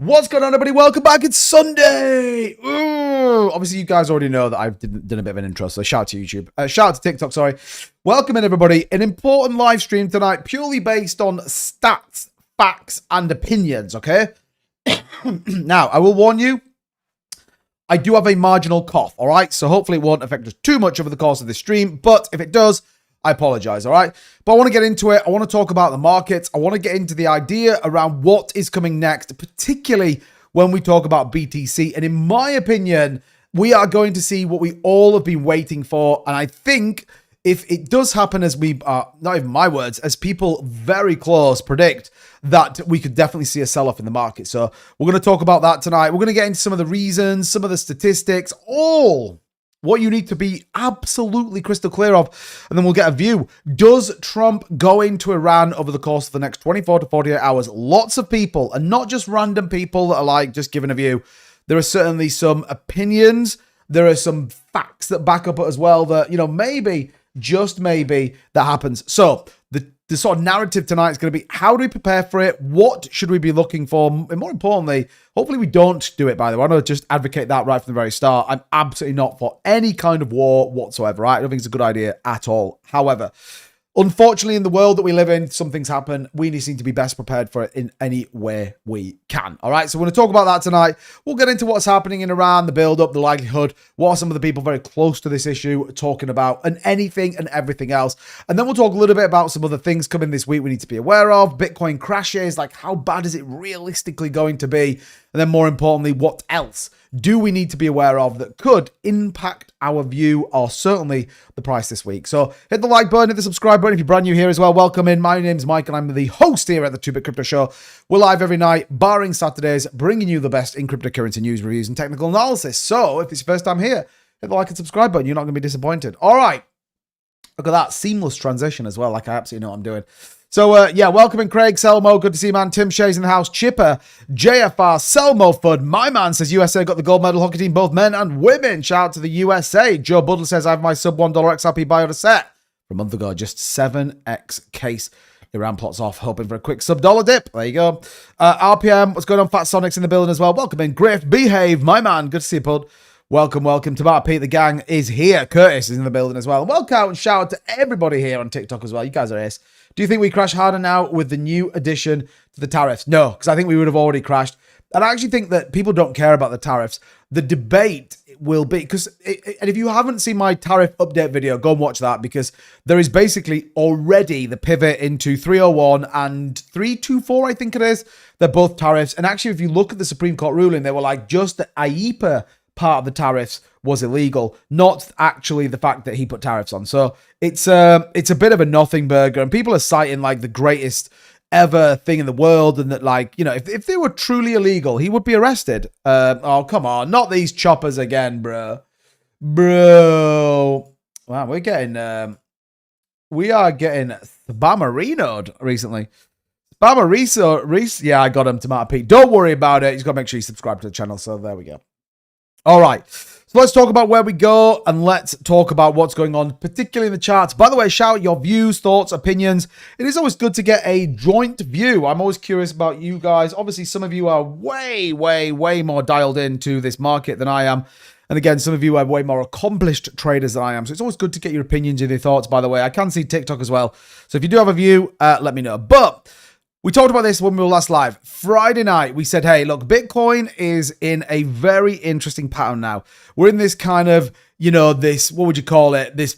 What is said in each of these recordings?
What's going on, everybody? Welcome back. It's Sunday. Ooh. Obviously, you guys already know that I've done a bit of an intro, so shout out to YouTube. Shout out to TikTok, sorry. Welcome in, everybody. An important live stream tonight, purely based on stats, facts, and opinions, okay? Now, I will warn you, I do have a marginal cough, all right? So hopefully it won't affect us too much over the course of the stream, but if it does, I apologize, all right? But I want to get into it. I want to talk about the markets. I want to get into the idea around what is coming next, particularly when we talk about BTC. And in my opinion, we are going to see what we all have been waiting for. And I think if it does happen as we are, not even my words, as people very close predict, that we could definitely see a sell-off in the market. So we're going to talk about that tonight. We're going to get into some of the reasons, some of the statistics, all what you need to be absolutely crystal clear of, and then we'll get a view. Does Trump go into Iran over the course of the next 24 to 48 hours? Lots of people, and not just random people that are like just giving a view. There are certainly some opinions. There are some facts that back up it as well that, you know, maybe, just maybe, that happens. So the sort of narrative tonight is going to be, how do we prepare for it? What should we be looking for? And more importantly, hopefully we don't do it, by the way. I want to just advocate that right from the very start. I'm absolutely not for any kind of war whatsoever, right? I don't think it's a good idea at all. However, unfortunately, in the world that we live in, some things happen. We need to be best prepared for it in any way we can. All right, so we're going to talk about that tonight. We'll get into what's happening in Iran, the build-up, the likelihood, what are some of the people very close to this issue talking about, and anything and everything else. And then we'll talk a little bit about some other things coming this week we need to be aware of. Bitcoin crashes, like how bad is it realistically going to be? And then more importantly, what else do we need to be aware of that could impact our view or certainly the price this week? So hit the like button, hit the subscribe button if you're brand new here as well. Welcome in. My name's Mike and I'm the host here at the 2-Bit Crypto Show. We're live every night, barring Saturdays, bringing you the best in cryptocurrency news, reviews, and technical analysis. So if it's your first time here, hit the like and subscribe button. You're not going to be disappointed. All right. Look at that seamless transition as well. Like I absolutely know what I'm doing. So, yeah, welcome in Craig, Selmo, good to see you, man. Tim Shea's in the house, Chipper, JFR, Selmo Fud. My man says USA got the gold medal hockey team, both men and women. Shout out to the USA. Joe Buddle says, I have my sub $1 XRP buy order set from a month ago, just 7x case. Iran plots off, hoping for a quick sub-dollar dip. There you go. RPM, what's going on? Fat Sonic's in the building as well. Welcome in, Griff, Behave, my man. Good to see you, Bud. Welcome, welcome. Tomato Pete, the gang is here. Curtis is in the building as well. And welcome out and shout out to everybody here on TikTok as well. You guys are ace. Do you think we crash harder now with the new addition to the tariffs? No, because I think we would have already crashed. And I actually think that people don't care about the tariffs. The debate will be, and if you haven't seen my tariff update video, go and watch that, because there is basically already the pivot into 301 and 324, I think it is. They're both tariffs. And actually, if you look at the Supreme Court ruling, they were like, just the IEPA part of the tariffs was illegal, not actually the fact that he put tariffs on. So it's a bit of a nothing burger, and people are citing like the greatest ever thing in the world, and that, like, you know, if they were truly illegal, he would be arrested. Oh, come on, not these choppers again, bro. Wow, we are getting spammerinoed recently. Spammer yeah, I got him, Tomato Pete. Don't worry about it. He's got to make sure you subscribe to the channel. So there we go. All right, so let's talk about where we go, and let's talk about what's going on, particularly in the charts. By the way, shout out your views, thoughts, opinions. It is always good to get a joint view. I'm always curious about you guys. Obviously, some of you are way more dialed into this market than I am. And again, some of you are way more accomplished traders than I am. So it's always good to get your opinions and your thoughts, by the way. I can see TikTok as well. So if you do have a view, let me know. But we talked about this when we were last live. Friday night, we said, hey, look, Bitcoin is in a very interesting pattern now. We're in this kind of, you know, this, what would you call it? This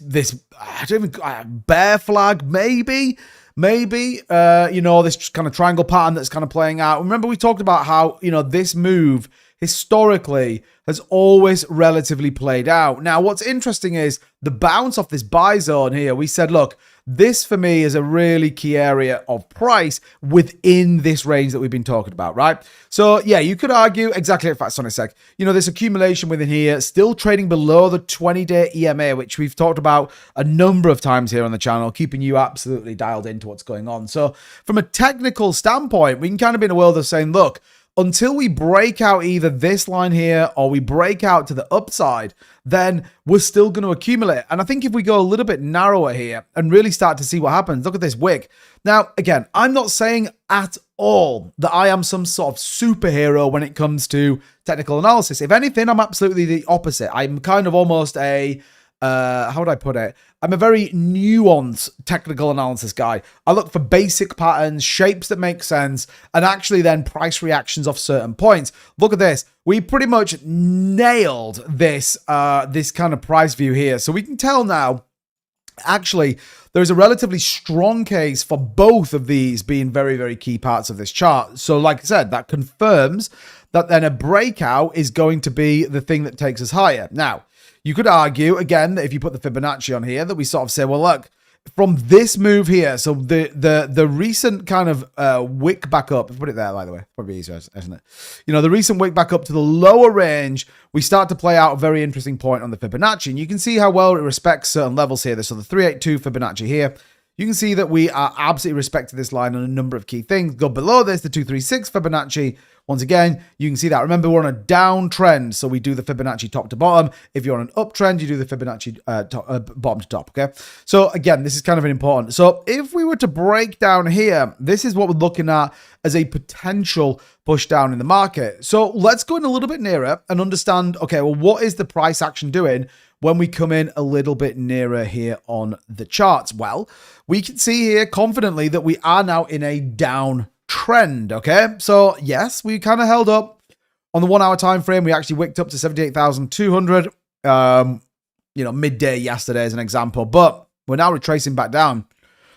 I don't even, bear flag, maybe, you know, this kind of triangle pattern that's kind of playing out. Remember, we talked about how, you know, this move historically has always relatively played out. Now, what's interesting is the bounce off this buy zone here. We said, look, this for me is a really key area of price within this range that we've been talking about, right? So yeah, you could argue exactly like Fat Sonic, you know, this accumulation within here, still trading below the 20-day EMA, which we've talked about a number of times here on the channel, keeping you absolutely dialed into what's going on. So from a technical standpoint, we can kind of be in a world of saying, look, until we break out either this line here or we break out to the upside, then we're still going to accumulate. And I think if we go a little bit narrower here and really start to see what happens, look at this wick. Now, again, I'm not saying at all that I am some sort of superhero when it comes to technical analysis. If anything, I'm absolutely the opposite. I'm kind of almost a, how would I put it? I'm a very nuanced technical analysis guy. I look for basic patterns, shapes that make sense, and actually then price reactions off certain points. Look at this. We pretty much nailed this, this kind of price view here. So we can tell now, actually, there is a relatively strong case for both of these being very, very key parts of this chart. So like I said, that confirms that then a breakout is going to be the thing that takes us higher. Now, you could argue, again, that if you put the Fibonacci on here, that we sort of say, well, look, from this move here, so the recent kind of wick back up, put it there, by the way, probably easier, isn't it? You know, the recent wick back up to the lower range, we start to play out a very interesting point on the Fibonacci, and you can see how well it respects certain levels here. So the 382 Fibonacci here, you can see that we are absolutely respecting this line on a number of key things. Go below this, the 236 Fibonacci. Once again, you can see that. Remember, we're on a downtrend, so we do the Fibonacci top to bottom. If you're on an uptrend, you do the Fibonacci bottom to top, okay? So again, this is kind of important. So if we were to break down here, this is what we're looking at as a potential push down in the market. So let's go in a little bit nearer and understand, okay, well, what is the price action doing when we come in a little bit nearer here on the charts? Well, we can see here confidently that we are now in a down trend. Okay, so yes, we kind of held up on the 1 hour time frame. We actually wicked up to 78,200 you know, midday yesterday as an example, but we're now retracing back down.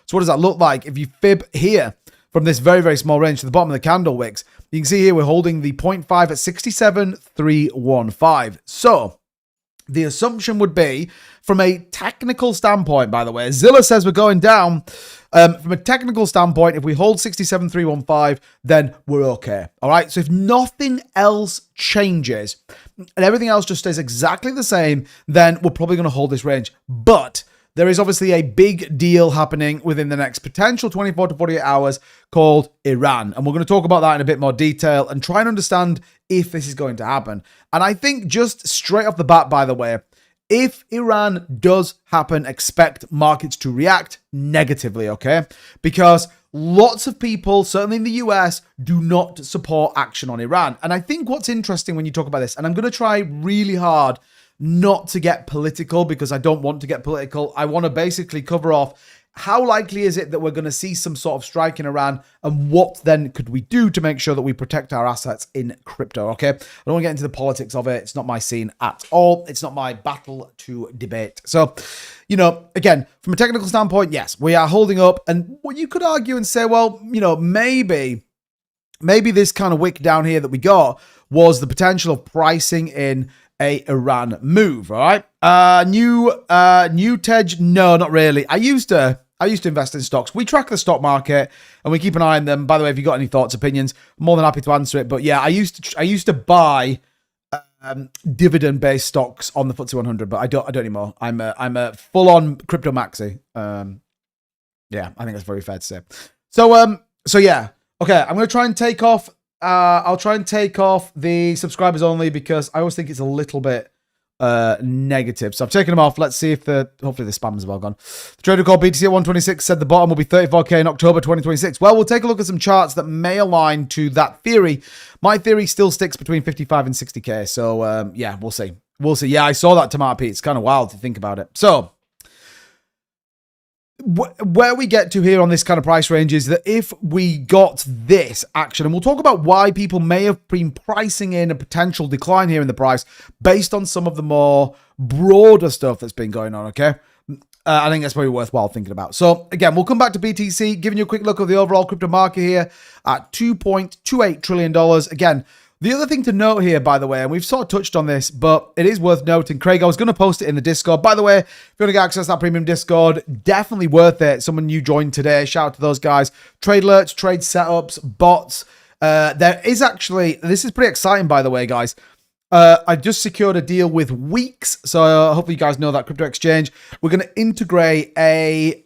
So what does that look like if you fib here from this very, very small range to the bottom of the candle wicks? You can see here we're holding the 0.5 at 67,315. So the assumption would be, from a technical standpoint, by the way, Zilla says we're going down. From a technical standpoint, if we hold 67,315, then we're okay. All right. So if nothing else changes and everything else just stays exactly the same, then we're probably going to hold this range. But there is obviously a big deal happening within the next potential 24 to 48 hours called Iran. And we're going to talk about that in a bit more detail and try and understand if this is going to happen. And I think just straight off the bat, by the way, if Iran does happen, expect markets to react negatively, okay? Because lots of people, certainly in the US, do not support action on Iran. And I think what's interesting when you talk about this, and I'm going to try really hard not to get political because I don't want to get political. I want to basically cover off how likely is it that we're going to see some sort of strike in Iran, and what then could we do to make sure that we protect our assets in crypto, okay? I don't want to get into the politics of it. It's not my scene at all. It's not my battle to debate. So, you know, again, from a technical standpoint, yes, we are holding up. And what you could argue and say, well, you know, maybe this kind of wick down here that we got was the potential of pricing in a Iran move, all right? New Tej, no, not really. I used to invest in stocks. We track the stock market and we keep an eye on them. By the way, if you got any thoughts, opinions, I'm more than happy to answer it. But yeah, I used to buy dividend-based stocks on the FTSE 100, but I don't anymore. I'm a full-on crypto maxi. Yeah, I think that's very fair to say. So yeah, okay, I'm gonna try and take off. I'll try and take off the subscribers only because I always think it's a little bit negative. So I've taken them off. Let's see if hopefully the spam's well gone. The trader called BTC at 126 said the bottom will be 34K in October 2026. Well, we'll take a look at some charts that may align to that theory. My theory still sticks between 55 and 60K. So yeah, we'll see. We'll see. Yeah, I saw that Tomato Pete. It's kind of wild to think about it. So where we get to here on this kind of price range is that if we got this action, and we'll talk about why people may have been pricing in a potential decline here in the price based on some of the more broader stuff that's been going on, okay? I think that's probably worthwhile thinking about. So again, we'll come back to BTC, giving you a quick look of the overall crypto market here at $2.28 trillion. Again, the other thing to note here, by the way, and we've sort of touched on this, but it is worth noting, Craig, I was going to post it in the Discord. By the way, if you want to get access to that premium Discord, definitely worth it. Someone new joined today. Shout out to those guys. Trade alerts, trade setups, bots. There is actually, this is pretty exciting, by the way, guys. I just secured a deal with Weeks, so hopefully you guys know that crypto exchange. We're going to integrate a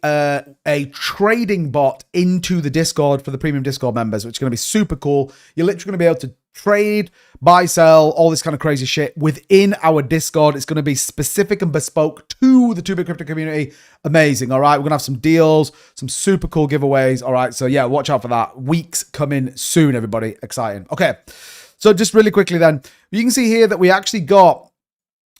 trading bot into the Discord for the premium Discord members, which is going to be super cool. You're literally going to be able to trade, buy, sell, all this kind of crazy shit within our Discord. It's going to be specific and bespoke to the 2Bit Crypto community. Amazing. All right. We're going to have some deals, some super cool giveaways. All right. So yeah, watch out for that. Weeks coming soon, everybody. Exciting. Okay. So just really quickly then, you can see here that we actually got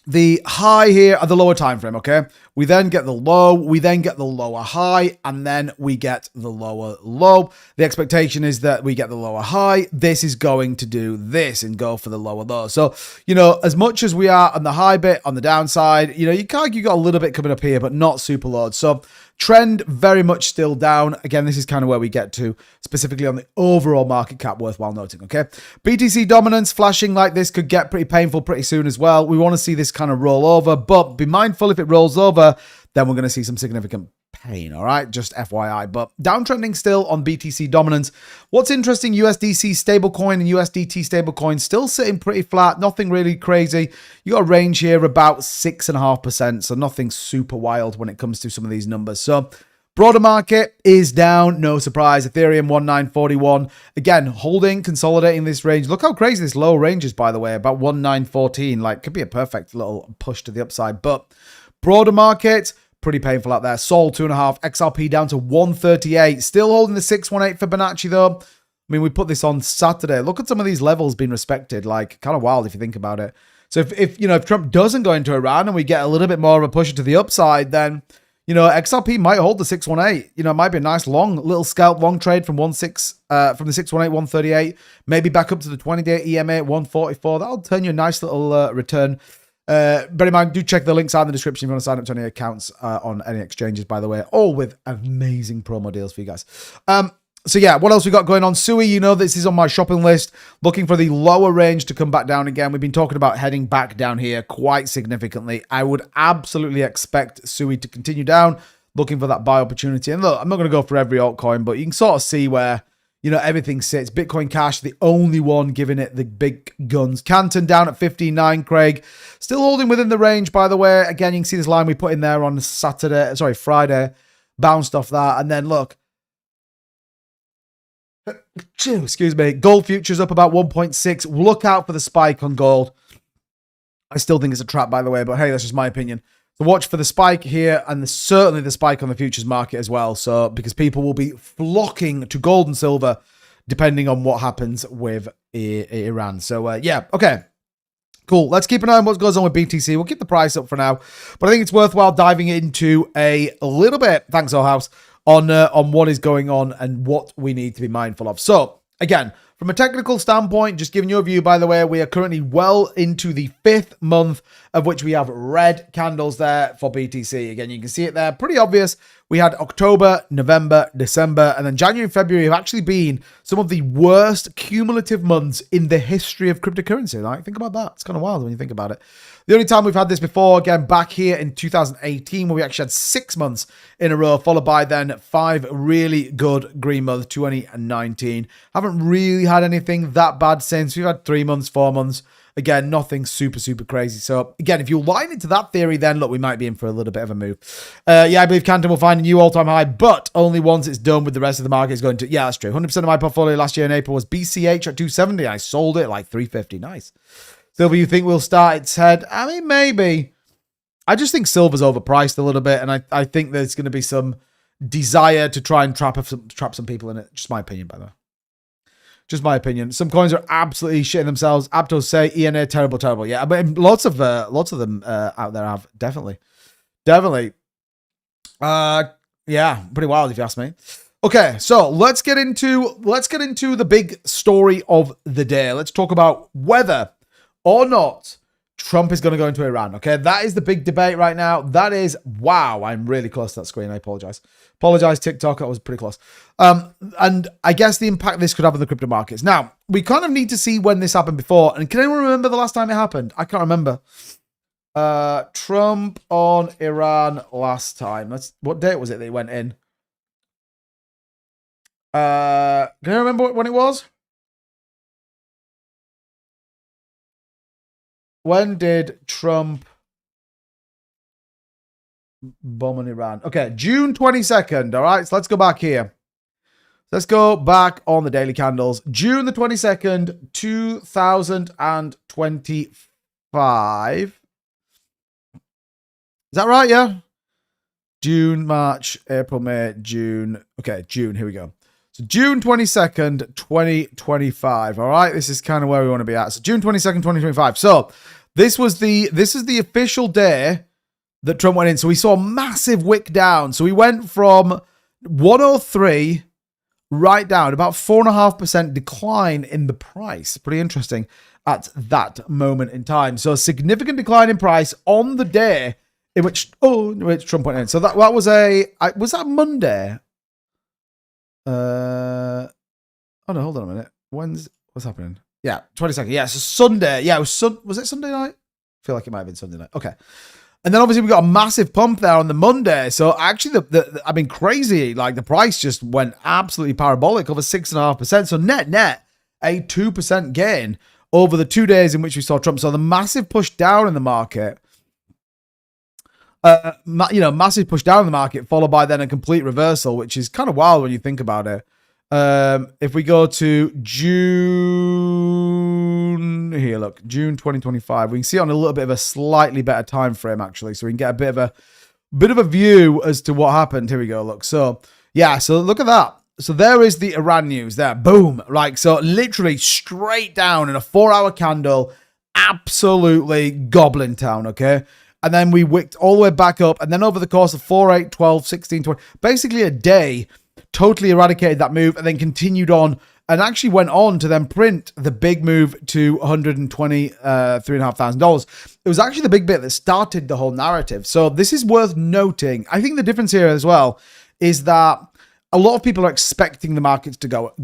the high here at the lower time frame, okay? We then get the low, we then get the lower high, and then we get the lower low. The expectation is that we get the lower high. This is going to do this and go for the lower low. So, you know, as much as we are on the high bit, on the downside, you know, you got a little bit coming up here, but not super loads. So trend very much still down. Again, this is kind of where we get to specifically on the overall market cap, worthwhile noting, okay? BTC dominance flashing like this could get pretty painful pretty soon as well. We want to see this kind of roll over, but be mindful if it rolls over, then we're going to see some significant pain, all right? Just FYI, but downtrending still on BTC dominance. What's interesting, USDC stablecoin and USDT stablecoin still sitting pretty flat, nothing really crazy. You got a range here about 6.5%, so nothing super wild when it comes to some of these numbers. So broader market is down, no surprise. Ethereum 1941, again, holding, consolidating this range. Look how crazy this low range is, by the way, about 1914. Like, could be a perfect little push to the upside, but broader market, pretty painful out there. Sol 2.5, XRP down to 138. Still holding the 618 Fibonacci though. I mean, we put this on Saturday. Look at some of these levels being respected. Like, kind of wild if you think about it. So if you know, if Trump doesn't go into Iran and we get a little bit more of a push to the upside, then, you know, XRP might hold the 618. You know, it might be a nice long little scalp long trade from from the 618 138, maybe back up to the 20-day EMA at 144. That'll turn you a nice little return. Bear in mind, do check the links out in the description if you want to sign up to any accounts on any exchanges, by the way, all with amazing promo deals for you guys. So yeah, what else we got going on? Sui, you know, this is on my shopping list, looking for the lower range to come back down again. We've been talking about heading back down here quite significantly. I would absolutely expect Sui to continue down, looking for that buy opportunity. And look, I'm not going to go for every altcoin, but you can sort of see where, you know, everything sits. Bitcoin Cash, the only one giving it the big guns. Canton down at 15.9, Craig. Still holding within the range, by the way. Again, you can see this line we put in there on Friday. Bounced off that. And then look. Excuse me. Gold futures up about 1.6. Look out for the spike on gold. I still think it's a trap, by the way, but hey, that's just my opinion. So watch for the spike here and certainly the spike on the futures market as well. So because people will be flocking to gold and silver depending on what happens with Iran. So yeah, okay. Cool. Let's keep an eye on what goes on with BTC. We'll keep the price up for now, but I think it's worthwhile diving into a little bit, thanks, House, on what is going on and what we need to be mindful of. So again, from a technical standpoint, just giving you a view, by the way, we are currently well into the 5th month of which we have red candles there for BTC. Again, you can see it there. Pretty obvious. We had October, November, December, and then January and February have actually been some of the worst cumulative months in the history of cryptocurrency. Like, think about that. It's kind of wild when you think about it. The only time we've had this before, again, back here in 2018, where we actually had 6 months in a row, followed by then 5 really good green months, 2019. Haven't really had anything that bad since. We've had 3 months, 4 months. Again, nothing super, super crazy. So, again, if you line into that theory, then, look, we might be in for a little bit of a move. Yeah, I believe Canton will find a new all-time high, but only once it's done with the rest of the market is going to... Yeah, that's true. 100% of my portfolio last year in April was BCH at 270. I sold it at like 350. Nice. Silver, you think will start its head? I mean, maybe. I just think silver's overpriced a little bit, and I think there's going to be some desire to try and trap some people in it. Just my opinion, by the way. Just my opinion. Some coins are absolutely shitting themselves. Aptos say ENA terrible, terrible. Yeah, but lots of them out there have definitely. Yeah, pretty wild if you ask me. Okay, so let's get into the big story of the day. Let's talk about whether or not Trump is going to go into Iran. Okay, that is the big debate right now. That is, wow, I'm really close to that screen. I apologize. Apologize, TikTok. That was pretty close. And I guess the impact this could have on the crypto markets. Now, we kind of need to see when this happened before. And can anyone remember the last time it happened? I can't remember. Trump on Iran last time. What date was it that he went in? Can you remember when it was? When did Trump bomb on Iran? Okay, June 22nd. All right, so let's go back here. Let's go back on the daily candles. June the 22nd, 2025. Is that right? Yeah. June, March, April, May, June. Okay, June. Here we go. So June 22nd, 2025. All right. This is kind of where we want to be at. So June 22nd, 2025. So this is the official day that Trump went in. So we saw a massive wick down. So we went from 103 right down, about 4.5% decline in the price. Pretty interesting at that moment in time. So a significant decline in price on the day in which Trump went in. So that was was that Monday? Oh no, hold on a minute. What's happening? Yeah, 22nd. Yeah, so Sunday. Yeah, was it Sunday night? I feel like it might have been Sunday night. Okay. And then obviously we got a massive pump there on the Monday. So actually, I mean, crazy. Like the price just went absolutely parabolic, over 6.5%. So net, a 2% gain over the 2 days in which we saw Trump. So the massive push down in the market, massive push down in the market, followed by then a complete reversal, which is kind of wild when you think about it. If we go to June, here, look, June 2025, we can see on a little bit of a slightly better time frame, actually, so we can get a bit of a view as to what happened. Here we go, look. So, yeah, so look at that. So there is the Iran news there. Boom. Like, so literally straight down in a 4-hour candle, absolutely goblin town, okay? And then we wicked all the way back up, and then over the course of 4, 8, 12, 16, 20, basically a day, totally eradicated that move and then continued on and actually went on to then print the big move to $123,500. It was actually the big bit that started the whole narrative. So this is worth noting. I think the difference here as well is that a lot of people are expecting the markets to go,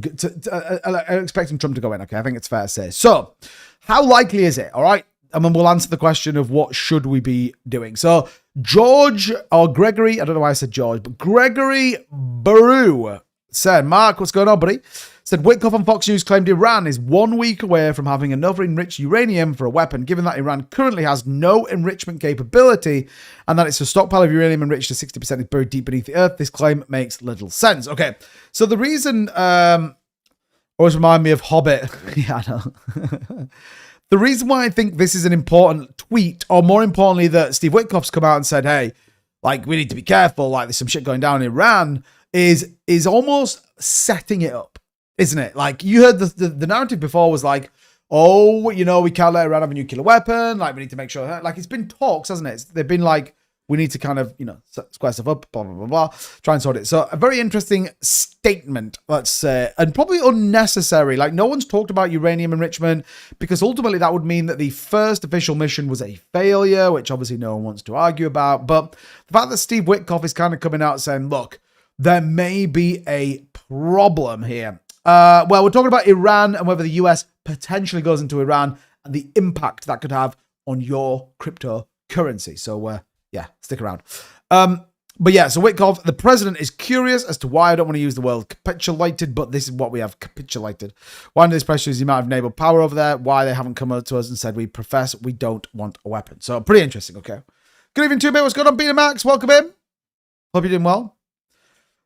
expecting Trump to go in. Okay, I think it's fair to say. So how likely is it? All right. And then we'll answer the question of what should we be doing. So George or Gregory, I don't know why I said George, but Gregory Baru said, Mark, what's going on, buddy? Said Witkoff on Fox News claimed Iran is 1 week away from having another enriched uranium for a weapon, given that Iran currently has no enrichment capability and that it's a stockpile of uranium enriched to 60% is buried deep beneath the earth. This claim makes little sense. Okay, so the reason always remind me of Hobbit. Yeah, I know. The reason why I think this is an important tweet, or more importantly, that Steve Witkoff's come out and said, hey, like, we need to be careful, like, there's some shit going down in Iran, is almost setting it up, isn't it? Like, you heard the narrative before was like, oh, we can't let Iran have a nuclear weapon, like, we need to make sure, like, it's been talks, hasn't it? They've been like, we need to kind of, square stuff up, blah, blah, blah, blah, try and sort it. So a very interesting statement, let's say, and probably unnecessary. Like, no one's talked about uranium enrichment because ultimately that would mean that the first official mission was a failure, which obviously no one wants to argue about. But the fact that Steve Witkoff is kind of coming out saying, look, there may be a problem here. Well, we're talking about Iran and whether the US potentially goes into Iran and the impact that could have on your cryptocurrency. So, yeah, stick around. But yeah, so Witkoff, the president is curious as to why, I don't want to use the word capitulated, but this is what we have, capitulated. Why under this pressure is the amount of naval power over there, why they haven't come to us and said we profess we don't want a weapon. So pretty interesting, okay. Good evening, 2-Bit. What's going on, Bitunix? Welcome in. Hope you're doing well.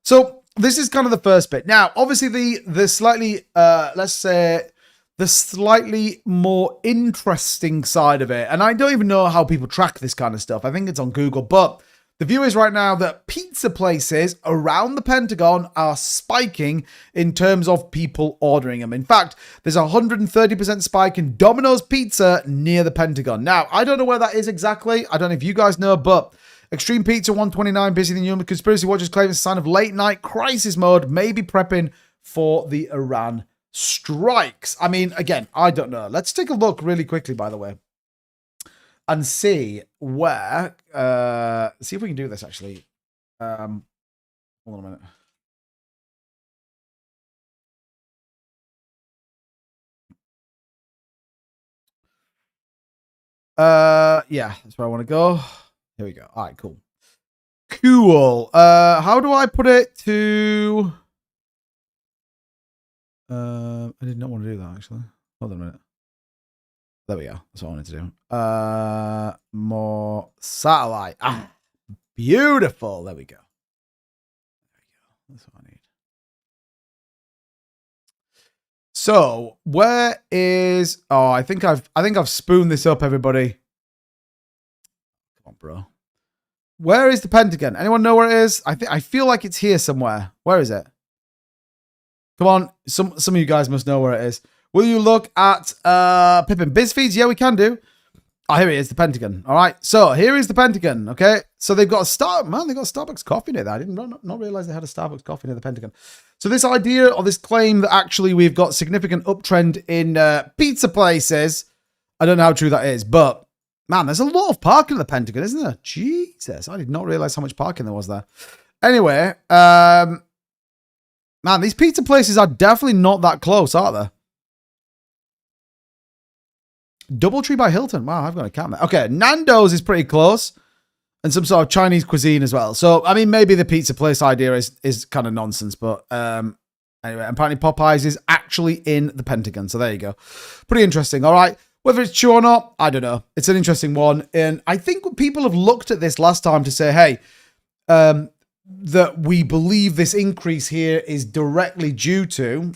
So this is kind of the first bit. Now, obviously the slightly, let's say, the slightly more interesting side of it, and I don't even know how people track this kind of stuff. I think it's on Google, but the view is right now that pizza places around the Pentagon are spiking in terms of people ordering them. In fact, there's a 130% spike in Domino's Pizza near the Pentagon. Now, I don't know where that is exactly. I don't know if you guys know, but Extreme Pizza 129, busy than human conspiracy watchers claim it's a sign of late night crisis mode, maybe prepping for the Iran strikes. I mean, again, I don't know. Let's take a look really quickly, by the way, and see where, see if we can do this actually. Hold on a minute. Yeah, that's where I want to go. Here we go. All right, cool. Cool. How do I put it to... I did not want to do that, actually. Hold on a minute. There we go. That's what I wanted to do. More satellite. Ah, beautiful. There we go. There we go. That's what I need. So where is? Oh, I think I've spooned this up, everybody. Come on, bro. Where is the Pentagon? Anyone know where it is? I feel like it's here somewhere. Where is it? Come on, some of you guys must know where it is. Will you look at Pippin BizFeeds? Yeah, we can do. Oh, here it is, the Pentagon. All right, so here is the Pentagon. Okay, so they've got a Starbucks coffee near there. I didn't not realize they had a Starbucks coffee near the Pentagon. So this idea or this claim that actually we've got significant uptrend in pizza places, I don't know how true that is, but man, there's a lot of parking at the Pentagon, isn't there? Jesus, I did not realize how much parking there was there. Anyway, man, these pizza places are definitely not that close, are they? Doubletree by Hilton. Wow, I've got a cat there. Okay, Nando's is pretty close. And some sort of Chinese cuisine as well. So, I mean, maybe the pizza place idea is kind of nonsense. But anyway, apparently Popeyes is actually in the Pentagon. So there you go. Pretty interesting. All right. Whether it's true or not, I don't know. It's an interesting one. And I think people have looked at this last time to say, hey, that we believe this increase here is directly due to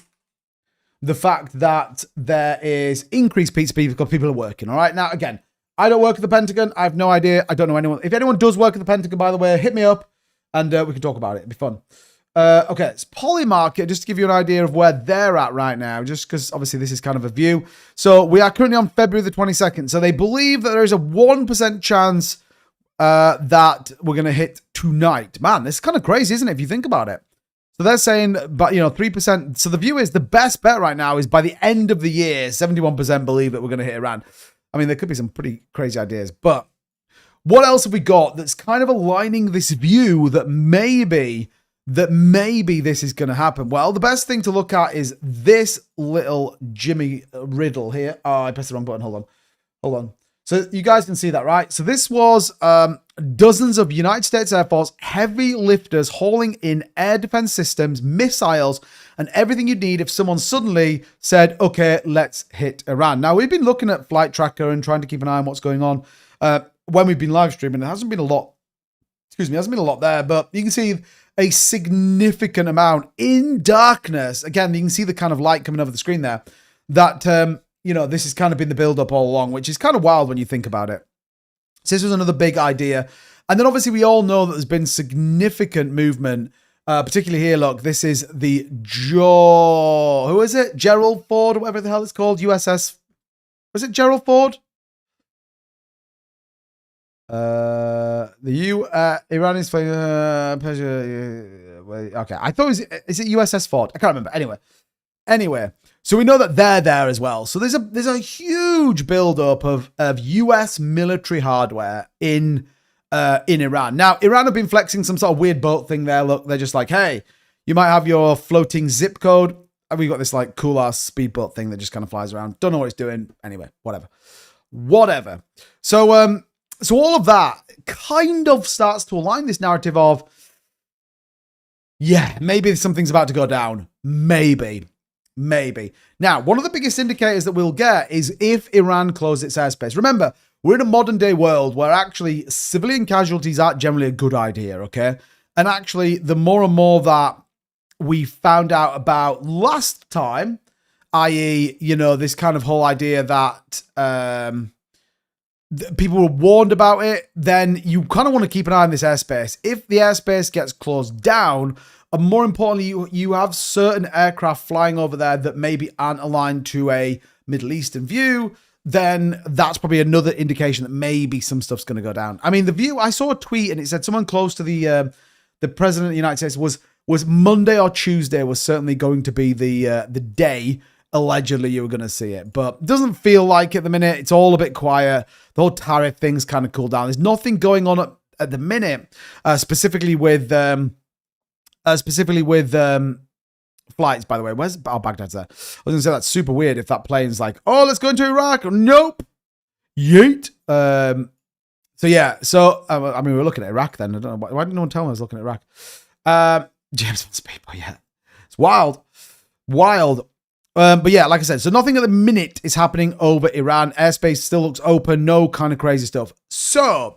the fact that there is increased pizza people because people are working. All right. Now, again, I don't work at the Pentagon. I have no idea. I don't know anyone. If anyone does work at the Pentagon, by the way, hit me up and we can talk about it. It'd be fun. Okay. It's Polymarket, just to give you an idea of where they're at right now, just because obviously this is kind of a view. So we are currently on February the 22nd. So they believe that there is a 1% chance that we're going to hit tonight. Man, this is kind of crazy, isn't it? If you think about it. So they're saying, but 3%. So the view is the best bet right now is by the end of the year, 71% believe that we're going to hit Iran. I mean, there could be some pretty crazy ideas, but what else have we got that's kind of aligning this view that maybe this is going to happen? Well, the best thing to look at is this little Jimmy riddle here. Oh, I pressed the wrong button. Hold on. So you guys can see that, right? So this was dozens of United States Air Force heavy lifters hauling in air defense systems, missiles, and everything you'd need if someone suddenly said, okay, let's hit Iran. Now, we've been looking at Flight Tracker and trying to keep an eye on what's going on when we've been live streaming. There hasn't been a lot there, but you can see a significant amount in darkness. Again, you can see the kind of light coming over the screen there that, this has kind of been the build-up all along, which is kind of wild when you think about it. So this was another big idea. And then obviously we all know that there's been significant movement, particularly here. Look, this is the who is it? Gerald Ford, or whatever the hell it's called. USS. Was it Gerald Ford? Iran is okay. I thought is it USS Ford? I can't remember. Anyway. So we know that they're there as well. So there's a huge buildup of US military hardware in Iran. Now, Iran have been flexing some sort of weird boat thing there. Look, they're just like, hey, you might have your floating zip code. And we got this like cool ass speedboat thing that just kind of flies around. Don't know what it's doing. Anyway, whatever. So all of that kind of starts to align this narrative of, yeah, maybe something's about to go down. Maybe. Now, one of the biggest indicators that we'll get is if Iran closes its airspace. Remember, we're in a modern day world where actually civilian casualties aren't generally a good idea, okay? And actually, the more and more that we found out about last time, i.e., this kind of whole idea that people were warned about it, then you kind of want to keep an eye on this airspace. If the airspace gets closed down, and more importantly, you have certain aircraft flying over there that maybe aren't aligned to a Middle Eastern view, then that's probably another indication that maybe some stuff's going to go down. I mean, the view, I saw a tweet and it said someone close to the president of the United States was Monday or Tuesday was certainly going to be the day allegedly you were going to see it. But it doesn't feel like it at the minute. It's all a bit quiet. The whole tariff thing's kind of cooled down. There's nothing going on at the minute, specifically with flights, by the way. Where's Baghdad's there? I was going to say that's super weird if that plane's like, oh, let's go into Iraq. Nope. Yeet. I mean, we're looking at Iraq then. I don't know. Why didn't no one tell me I was looking at Iraq? James on Speedboat, yeah. It's wild. But yeah, like I said, so nothing at the minute is happening over Iran. Airspace still looks open. No kind of crazy stuff. So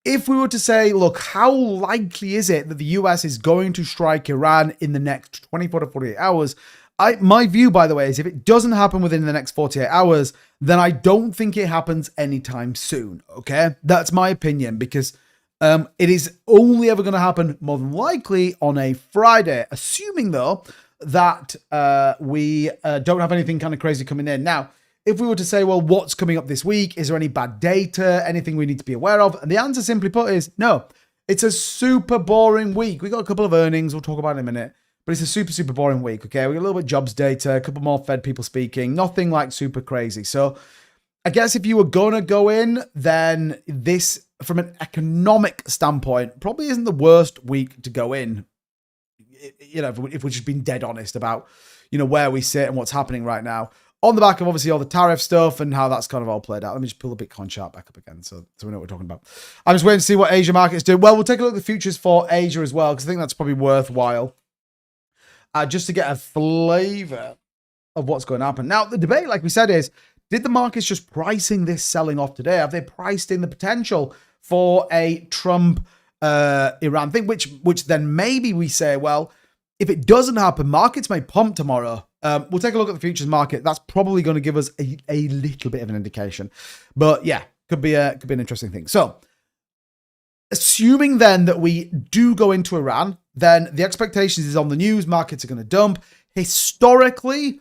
if we were to say, look, how likely is it that the US is going to strike Iran in the next 24 to 48 hours? My view, by the way, is if it doesn't happen within the next 48 hours, then I don't think it happens anytime soon. Okay, that's my opinion, because it is only ever going to happen more than likely on a Friday, assuming though that we don't have anything kind of crazy coming in. Now, if we were to say, well, what's coming up this week? Is there any bad data? Anything we need to be aware of? And the answer, simply put, is no. It's a super boring week. We got a couple of earnings we'll talk about in a minute, but it's a super, super boring week. Okay, we got a little bit of jobs data, a couple more Fed people speaking, nothing like super crazy. So I guess if you were gonna go in, then this, from an economic standpoint, probably isn't the worst week to go in. You know, if we're just being dead honest about, you know, where we sit and what's happening right now, on the back of obviously all the tariff stuff and how that's kind of all played out. Let me just pull the Bitcoin chart back up again so we know what we're talking about. I'm just waiting to see what Asia markets do. Well, we'll take a look at the futures for Asia as well, because I think that's probably worthwhile, just to get a flavor of what's going to happen. Now, the debate, like we said, is, did the markets just pricing this selling off today? Have they priced in the potential for a Trump Iran thing, which then maybe we say, well, if it doesn't happen, markets may pump tomorrow. We'll take a look at the futures market. That's probably going to give us a little bit of an indication. But yeah, could be an interesting thing. So, assuming then that we do go into Iran, then the expectations is on the news, markets are going to dump. Historically,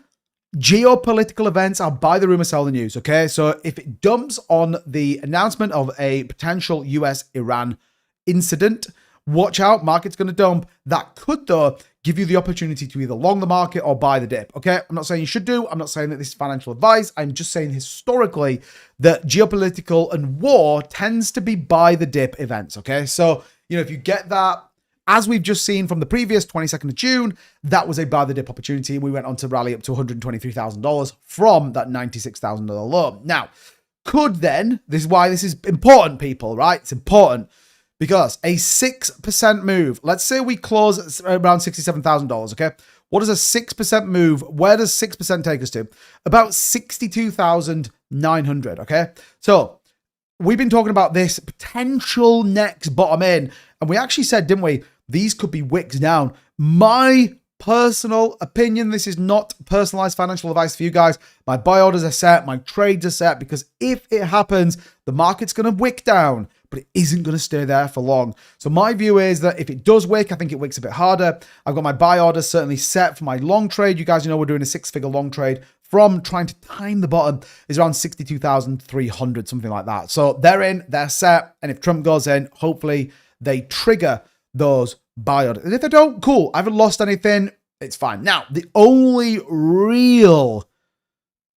geopolitical events are buy the rumor, sell the news, okay? So if it dumps on the announcement of a potential US-Iran incident, watch out, market's going to dump. That could, though, give you the opportunity to either long the market or buy the dip, okay? I'm not saying you should do. I'm not saying that this is financial advice. I'm just saying historically that geopolitical and war tends to be buy the dip events, okay? So, you know, if you get that, as we've just seen from the previous 22nd of June, that was a buy the dip opportunity. We went on to rally up to $123,000 from that $96,000 low. Now, could then, this is why this is important, people, right? It's important. Because a 6% move, let's say we close at around $67,000, okay? What is a 6% move? Where does 6% take us to? About 62,900, okay? So we've been talking about this potential next bottom in, and we actually said, didn't we, these could be wicks down. My personal opinion, this is not personalized financial advice for you guys. My buy orders are set, my trades are set, because if it happens, the market's going to wick down, but it isn't going to stay there for long. So my view is that if it does wick, I think it wicks a bit harder. I've got my buy orders certainly set for my long trade. You guys know we're doing a 6-figure long trade from trying to time the bottom is around 62,300, something like that. So they're in, they're set. And if Trump goes in, hopefully they trigger those buy orders. And if they don't, cool. I haven't lost anything. It's fine. Now, the only real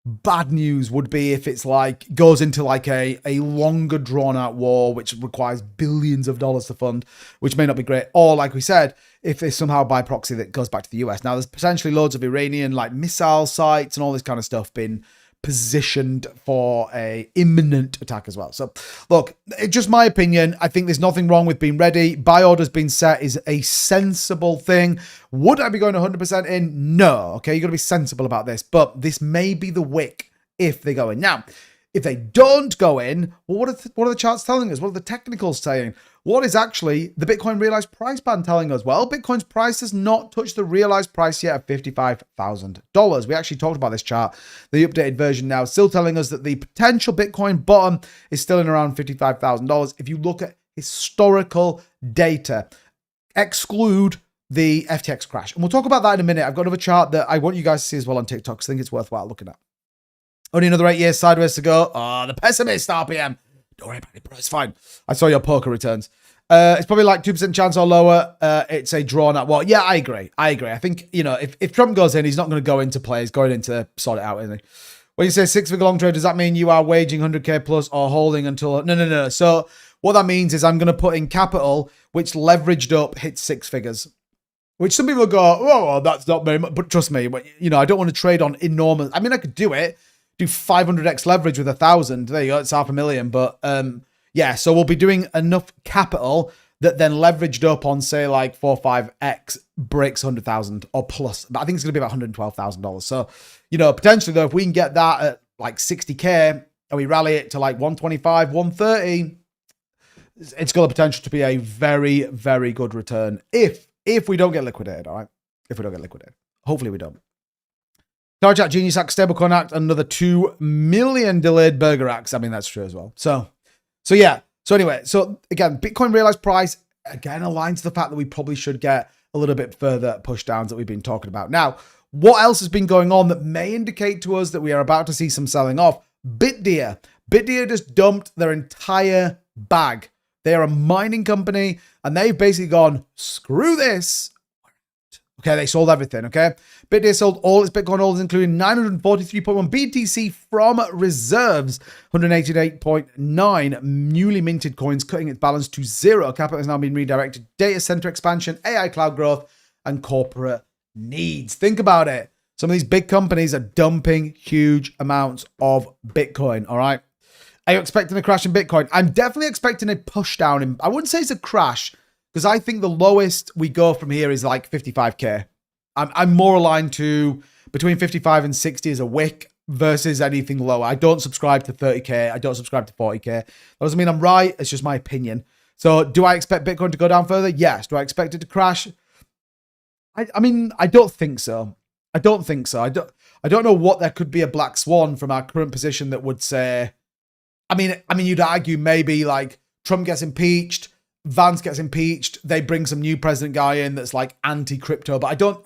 bad news would be if it's like goes into like a longer drawn out war, which requires billions of dollars to fund, which may not be great. Or like we said, if there's somehow by proxy that goes back to the US. Now there's potentially loads of Iranian like missile sites and all this kind of stuff been positioned for a imminent attack as well. So look, it's just my opinion. I think there's nothing wrong with being ready. Buy orders being set is a sensible thing. Would I be going 100% in? No. Okay, you got to be sensible about this, but this may be the wick if they go in. Now, if they don't go in, well, what are the charts telling us? What are the technicals saying? What is actually the Bitcoin realized price band telling us? Well, Bitcoin's price has not touched the realized price yet of $55,000. We actually talked about this chart. The updated version now is still telling us that the potential Bitcoin bottom is still in around $55,000. If you look at historical data, exclude the FTX crash. And we'll talk about that in a minute. I've got another chart that I want you guys to see as well on TikTok, because I think it's worthwhile looking at. Only another 8 years sideways to go. Oh, the pessimist RPM. Don't worry about it, bro. It's fine. I saw your poker returns. It's probably like 2% chance or lower. It's a drawn out. Well, yeah, I agree. I think, you know, if Trump goes in, he's not going to go into play. He's going into sort it out, isn't he? When you say 6-figure long trade, does that mean you are waging 100K plus or holding until... No. So what that means is I'm going to put in capital, which leveraged up hits 6 figures. Which some people go, oh, well, that's not very much. But trust me, you know, I don't want to trade on enormous... I mean, I could do it. Do 500x leverage with 1,000. There you go. It's $500,000. But yeah, so we'll be doing enough capital that then leveraged up on, say, like 4 or 5x breaks 100,000 or plus. But I think it's going to be about $112,000. So, you know, potentially though, if we can get that at like 60K and we rally it to like 125, 130, it's got the potential to be a very, very good return if we don't get liquidated. All right. If we don't get liquidated, hopefully we don't. Charge Act, Genius Act, Stablecoin Act, another 2 million delayed burger acts. I mean, that's true as well. So yeah. So anyway, so again, Bitcoin realized price, again, aligns to the fact that we probably should get a little bit further push downs that we've been talking about. Now, what else has been going on that may indicate to us that we are about to see some selling off? Bitdeer. Bitdeer just dumped their entire bag. They are a mining company, and they've basically gone, screw this. Okay, they sold everything, okay? Bitdeer sold all its Bitcoin holdings, including 943.1 BTC from reserves, 188.9 newly minted coins, cutting its balance to zero. Capital has now been redirected to data center expansion, AI cloud growth, and corporate needs. Think about it. Some of these big companies are dumping huge amounts of Bitcoin, all right? Are you expecting a crash in Bitcoin? I'm definitely expecting a push down. I wouldn't say it's a crash, because I think the lowest we go from here is like 55K. I'm more aligned to between 55 and 60 as a wick versus anything lower. I don't subscribe to 30K. I don't subscribe to 40K. That doesn't mean I'm right. It's just my opinion. So do I expect Bitcoin to go down further? Yes. Do I expect it to crash? I mean, I don't think so. I don't think so. I don't know what there could be a black swan from our current position that would say, I mean, you'd argue maybe like Trump gets impeached, Vance gets impeached, they bring some new president guy in that's like anti-crypto, but I don't,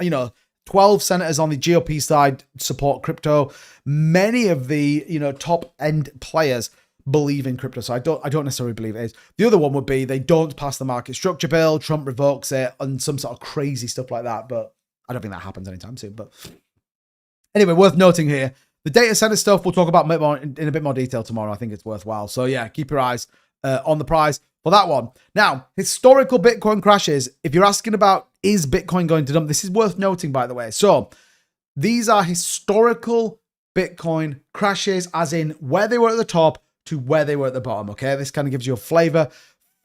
12 senators on the GOP side support crypto. Many of the, top end players believe in crypto, so I don't necessarily believe it is. The other one would be they don't pass the market structure bill, Trump revokes it, and some sort of crazy stuff like that, but I don't think that happens anytime soon. But anyway, worth noting here, the data center stuff we'll talk about in a bit more detail tomorrow. I think it's worthwhile. So yeah, keep your eyes on the prize for that one. Now, historical Bitcoin crashes. If you're asking about, is Bitcoin going to dump? This is worth noting, by the way. So these are historical Bitcoin crashes, as in where they were at the top to where they were at the bottom. Okay, this kind of gives you a flavor.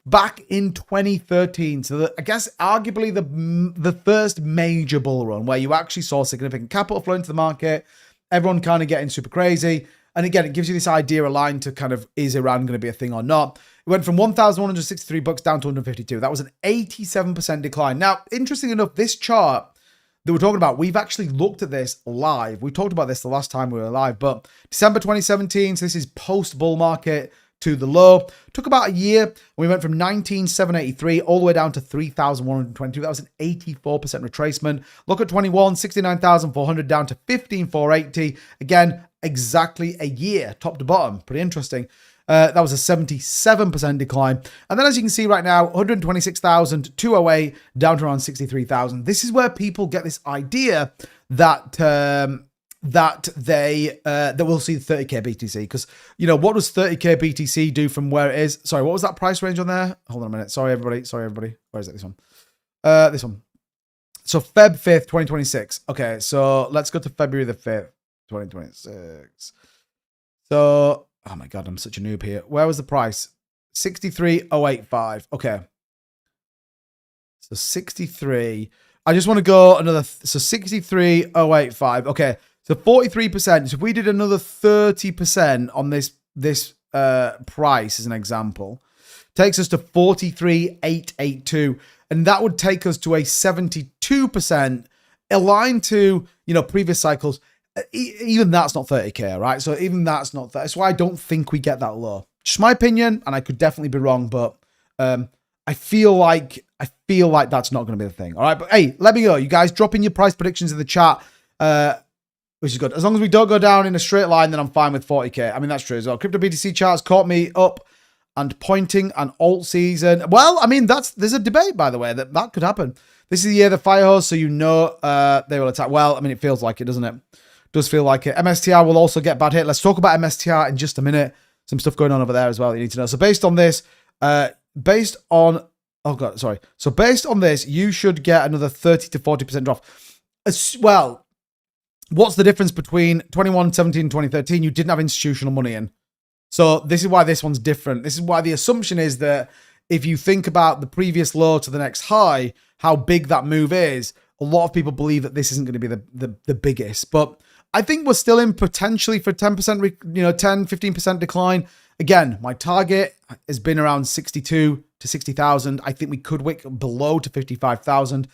Back in 2013, so I guess arguably the first major bull run where you actually saw significant capital flow into the market, everyone kind of getting super crazy. And again, it gives you this idea aligned to kind of, is Iran going to be a thing or not? It went from $1,163 down to 152. That was an 87% decline. Now, interesting enough, this chart that we're talking about, we've actually looked at this live. We talked about this the last time we were live, but December 2017, so this is post-bull market to the low. Took about a year, and we went from 19,783 all the way down to 3,122. That was an 84% retracement. Look at 21, 69,400 down to 15,480. Again, exactly a year, top to bottom. Pretty interesting. That was a 77% decline. And then as you can see right now, 126,208 down to around 63,000. This is where people get this idea that that we'll see 30K BTC, because what does 30K BTC do from where it is? Sorry, what was that price range on there? Hold on a minute. Sorry everybody. Where is it? This one. This one. So Feb 5th, 2026. Okay, so let's go to February the 5th, 2026. So, oh my god, I'm such a noob here. Where was the price? 63,085. Okay. So 63. I just want to go another. So 63,085. Okay. So 43%. So if we did another 30% on this price as an example, takes us to 43,882. And that would take us to a 72% aligned to, previous cycles. Even that's not 30K, right? So even that's not 30. That's why I don't think we get that low. Just my opinion, and I could definitely be wrong, but I feel like that's not going to be the thing. All right, but hey, let me know. You guys drop in your price predictions in the chat, which is good. As long as we don't go down in a straight line, then I'm fine with 40K. I mean, that's true as well. Crypto BTC charts caught me up and pointing an alt season. Well, I mean, there's a debate, by the way, that could happen. This is the year the fire hose, so they will attack. Well, I mean, it feels like it, doesn't it? Does feel like it. MSTR will also get bad hit. Let's talk about MSTR in just a minute. Some stuff going on over there as well that you need to know. So based on this, So based on this, you should get another 30 to 40% drop. Well, what's the difference between 2017 and 2013? You didn't have institutional money in. So this is why this one's different. This is why the assumption is that if you think about the previous low to the next high, how big that move is, a lot of people believe that this isn't going to be the biggest. But I think we're still in potentially for 10%, 15% decline. Again, my target has been around 62 to 60,000. I think we could wick below to 55,000.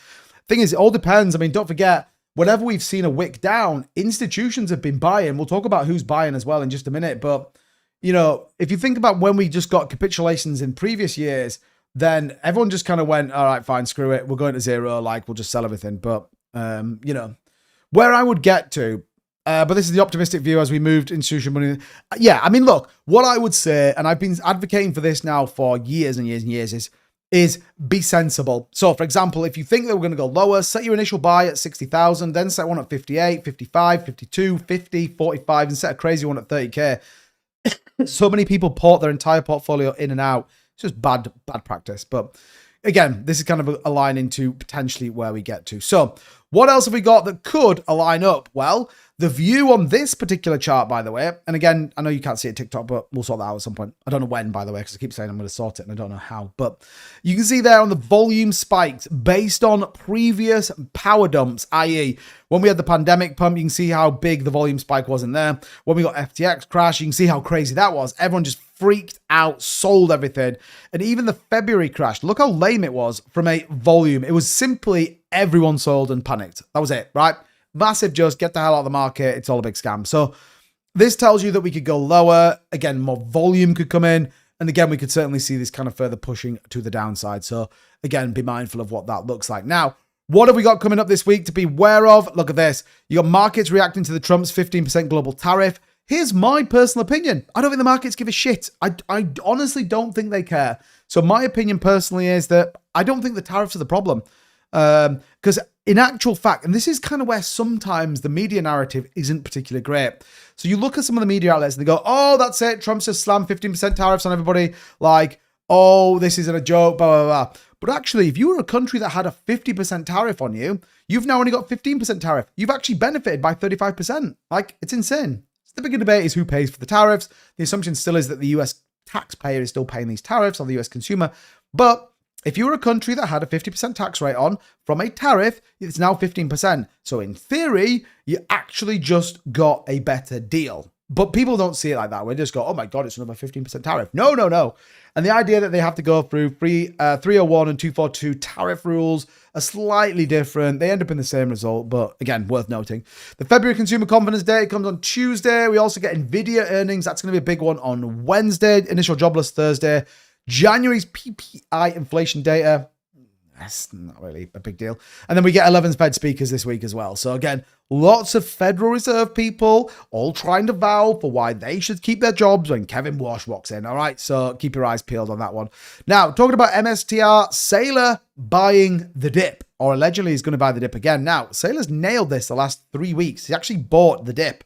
Thing is, it all depends. I mean, don't forget, whenever we've seen a wick down, institutions have been buying. We'll talk about who's buying as well in just a minute. But, you know, if you think about when we just got capitulations in previous years, then everyone just kind of went, all right, fine, screw it. We're going to zero. Like, we'll just sell everything. But, you know, where I would get to, but this is the optimistic view as we moved institutional money. Yeah, I mean, look, what I would say, and I've been advocating for this now for years and years and years, is be sensible. So, for example, if you think that we're going to go lower, set your initial buy at 60,000, then set one at 58, 55, 52, 50, 45, and set a crazy one at 30K. So many people port their entire portfolio in and out. It's just bad practice. But again, this is kind of aligning to potentially where we get to. So what else have we got that could align up? Well, the view on this particular chart, by the way, and again, I know you can't see it TikTok, but we'll sort that out at some point. I don't know when, by the way, because I keep saying I'm going to sort it and I don't know how. But you can see there on the volume spiked based on previous power dumps, i.e. when we had the pandemic pump, you can see how big the volume spike was in there. When we got FTX crash, you can see how crazy that was. Everyone just freaked out, sold everything. And even the February crash, look how lame it was from a volume. It was simply everyone sold and panicked. That was it, right? Massive, just get the hell out of the market. It's all a big scam. So this tells you that we could go lower. Again, more volume could come in. And again, we could certainly see this kind of further pushing to the downside. So again, be mindful of what that looks like. Now, what have we got coming up this week to be aware of? Look at this. You got markets reacting to the Trump's 15% global tariff. Here's my personal opinion. I don't think the markets give a shit. I honestly don't think they care. So my opinion personally is that I don't think the tariffs are the problem. Because in actual fact, and this is kind of where sometimes the media narrative isn't particularly great. So you look at some of the media outlets and they go, oh, that's it. Trump's just slammed 15% tariffs on everybody. Like, oh, this isn't a joke, blah, blah, blah. But actually, if you were a country that had a 50% tariff on you, you've now only got 15% tariff. You've actually benefited by 35%. Like, it's insane. The bigger debate is who pays for the tariffs. The assumption still is that the US taxpayer is still paying these tariffs on the US consumer. But if you were a country that had a 50% tax rate on from a tariff, it's now 15%. So in theory, you actually just got a better deal. But people don't see it like that. We just go, oh my God, it's another 15% tariff. No, no, no. And the idea that they have to go through 301 and 242 tariff rules are slightly different. They end up in the same result, but again, worth noting. The February consumer confidence data comes on Tuesday. We also get NVIDIA earnings. That's going to be a big one on Wednesday. Initial jobless Thursday. January's PPI inflation data. That's not really a big deal. And then we get 11 Fed speakers this week as well. So again, lots of Federal Reserve people all trying to vow for why they should keep their jobs when Kevin Walsh walks in. All right, so keep your eyes peeled on that one. Now, talking about MSTR, Saylor buying the dip, or allegedly he's going to buy the dip again. Now, Saylor's nailed this the last 3 weeks. He actually bought the dip.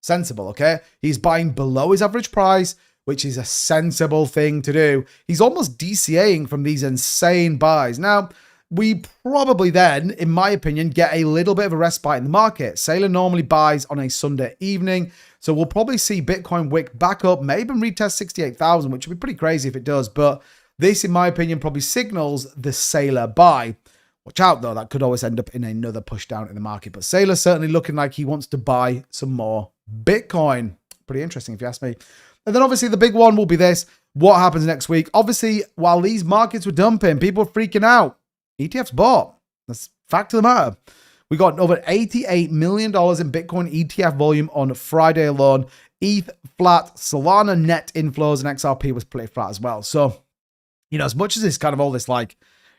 Sensible, okay? He's buying below his average price, which is a sensible thing to do. He's almost DCAing from these insane buys. Now, we probably then, in my opinion, get a little bit of a respite in the market. Saylor normally buys on a Sunday evening, so we'll probably see Bitcoin wick back up, maybe even retest 68,000, which would be pretty crazy if it does. But this, in my opinion, probably signals the Saylor buy. Watch out, though. That could always end up in another push down in the market. But Saylor's certainly looking like he wants to buy some more Bitcoin. Pretty interesting, if you ask me. And then obviously the big one will be this. What happens next week? Obviously, while these markets were dumping, people were freaking out. ETFs bought. That's fact of the matter. We got over $88 million in Bitcoin ETF volume on Friday alone. ETH flat, Solana net inflows, and XRP was pretty flat as well. So, you know, as much as it's kind of all this like,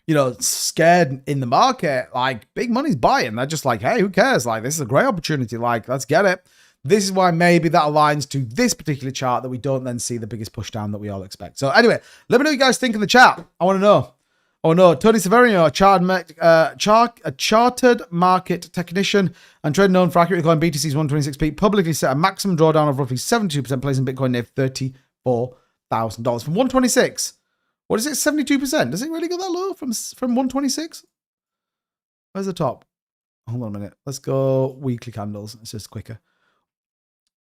you know, scared in the market, like big money's buying. They're just like, hey, who cares? Like, this is a great opportunity. Like, let's get it. This is why maybe that aligns to this particular chart that we don't then see the biggest push down that we all expect. So anyway, let me know what you guys think in the chat. I want to know. Oh no, Tony Severino, a chartered market technician and trader known for accurately calling BTC's 126p, publicly set a maximum drawdown of roughly 72%, placing Bitcoin near $34,000 from 126. What is it? 72%? Does it really go that low from 126? Where's the top? Hold on a minute. Let's go weekly candles. It's just quicker.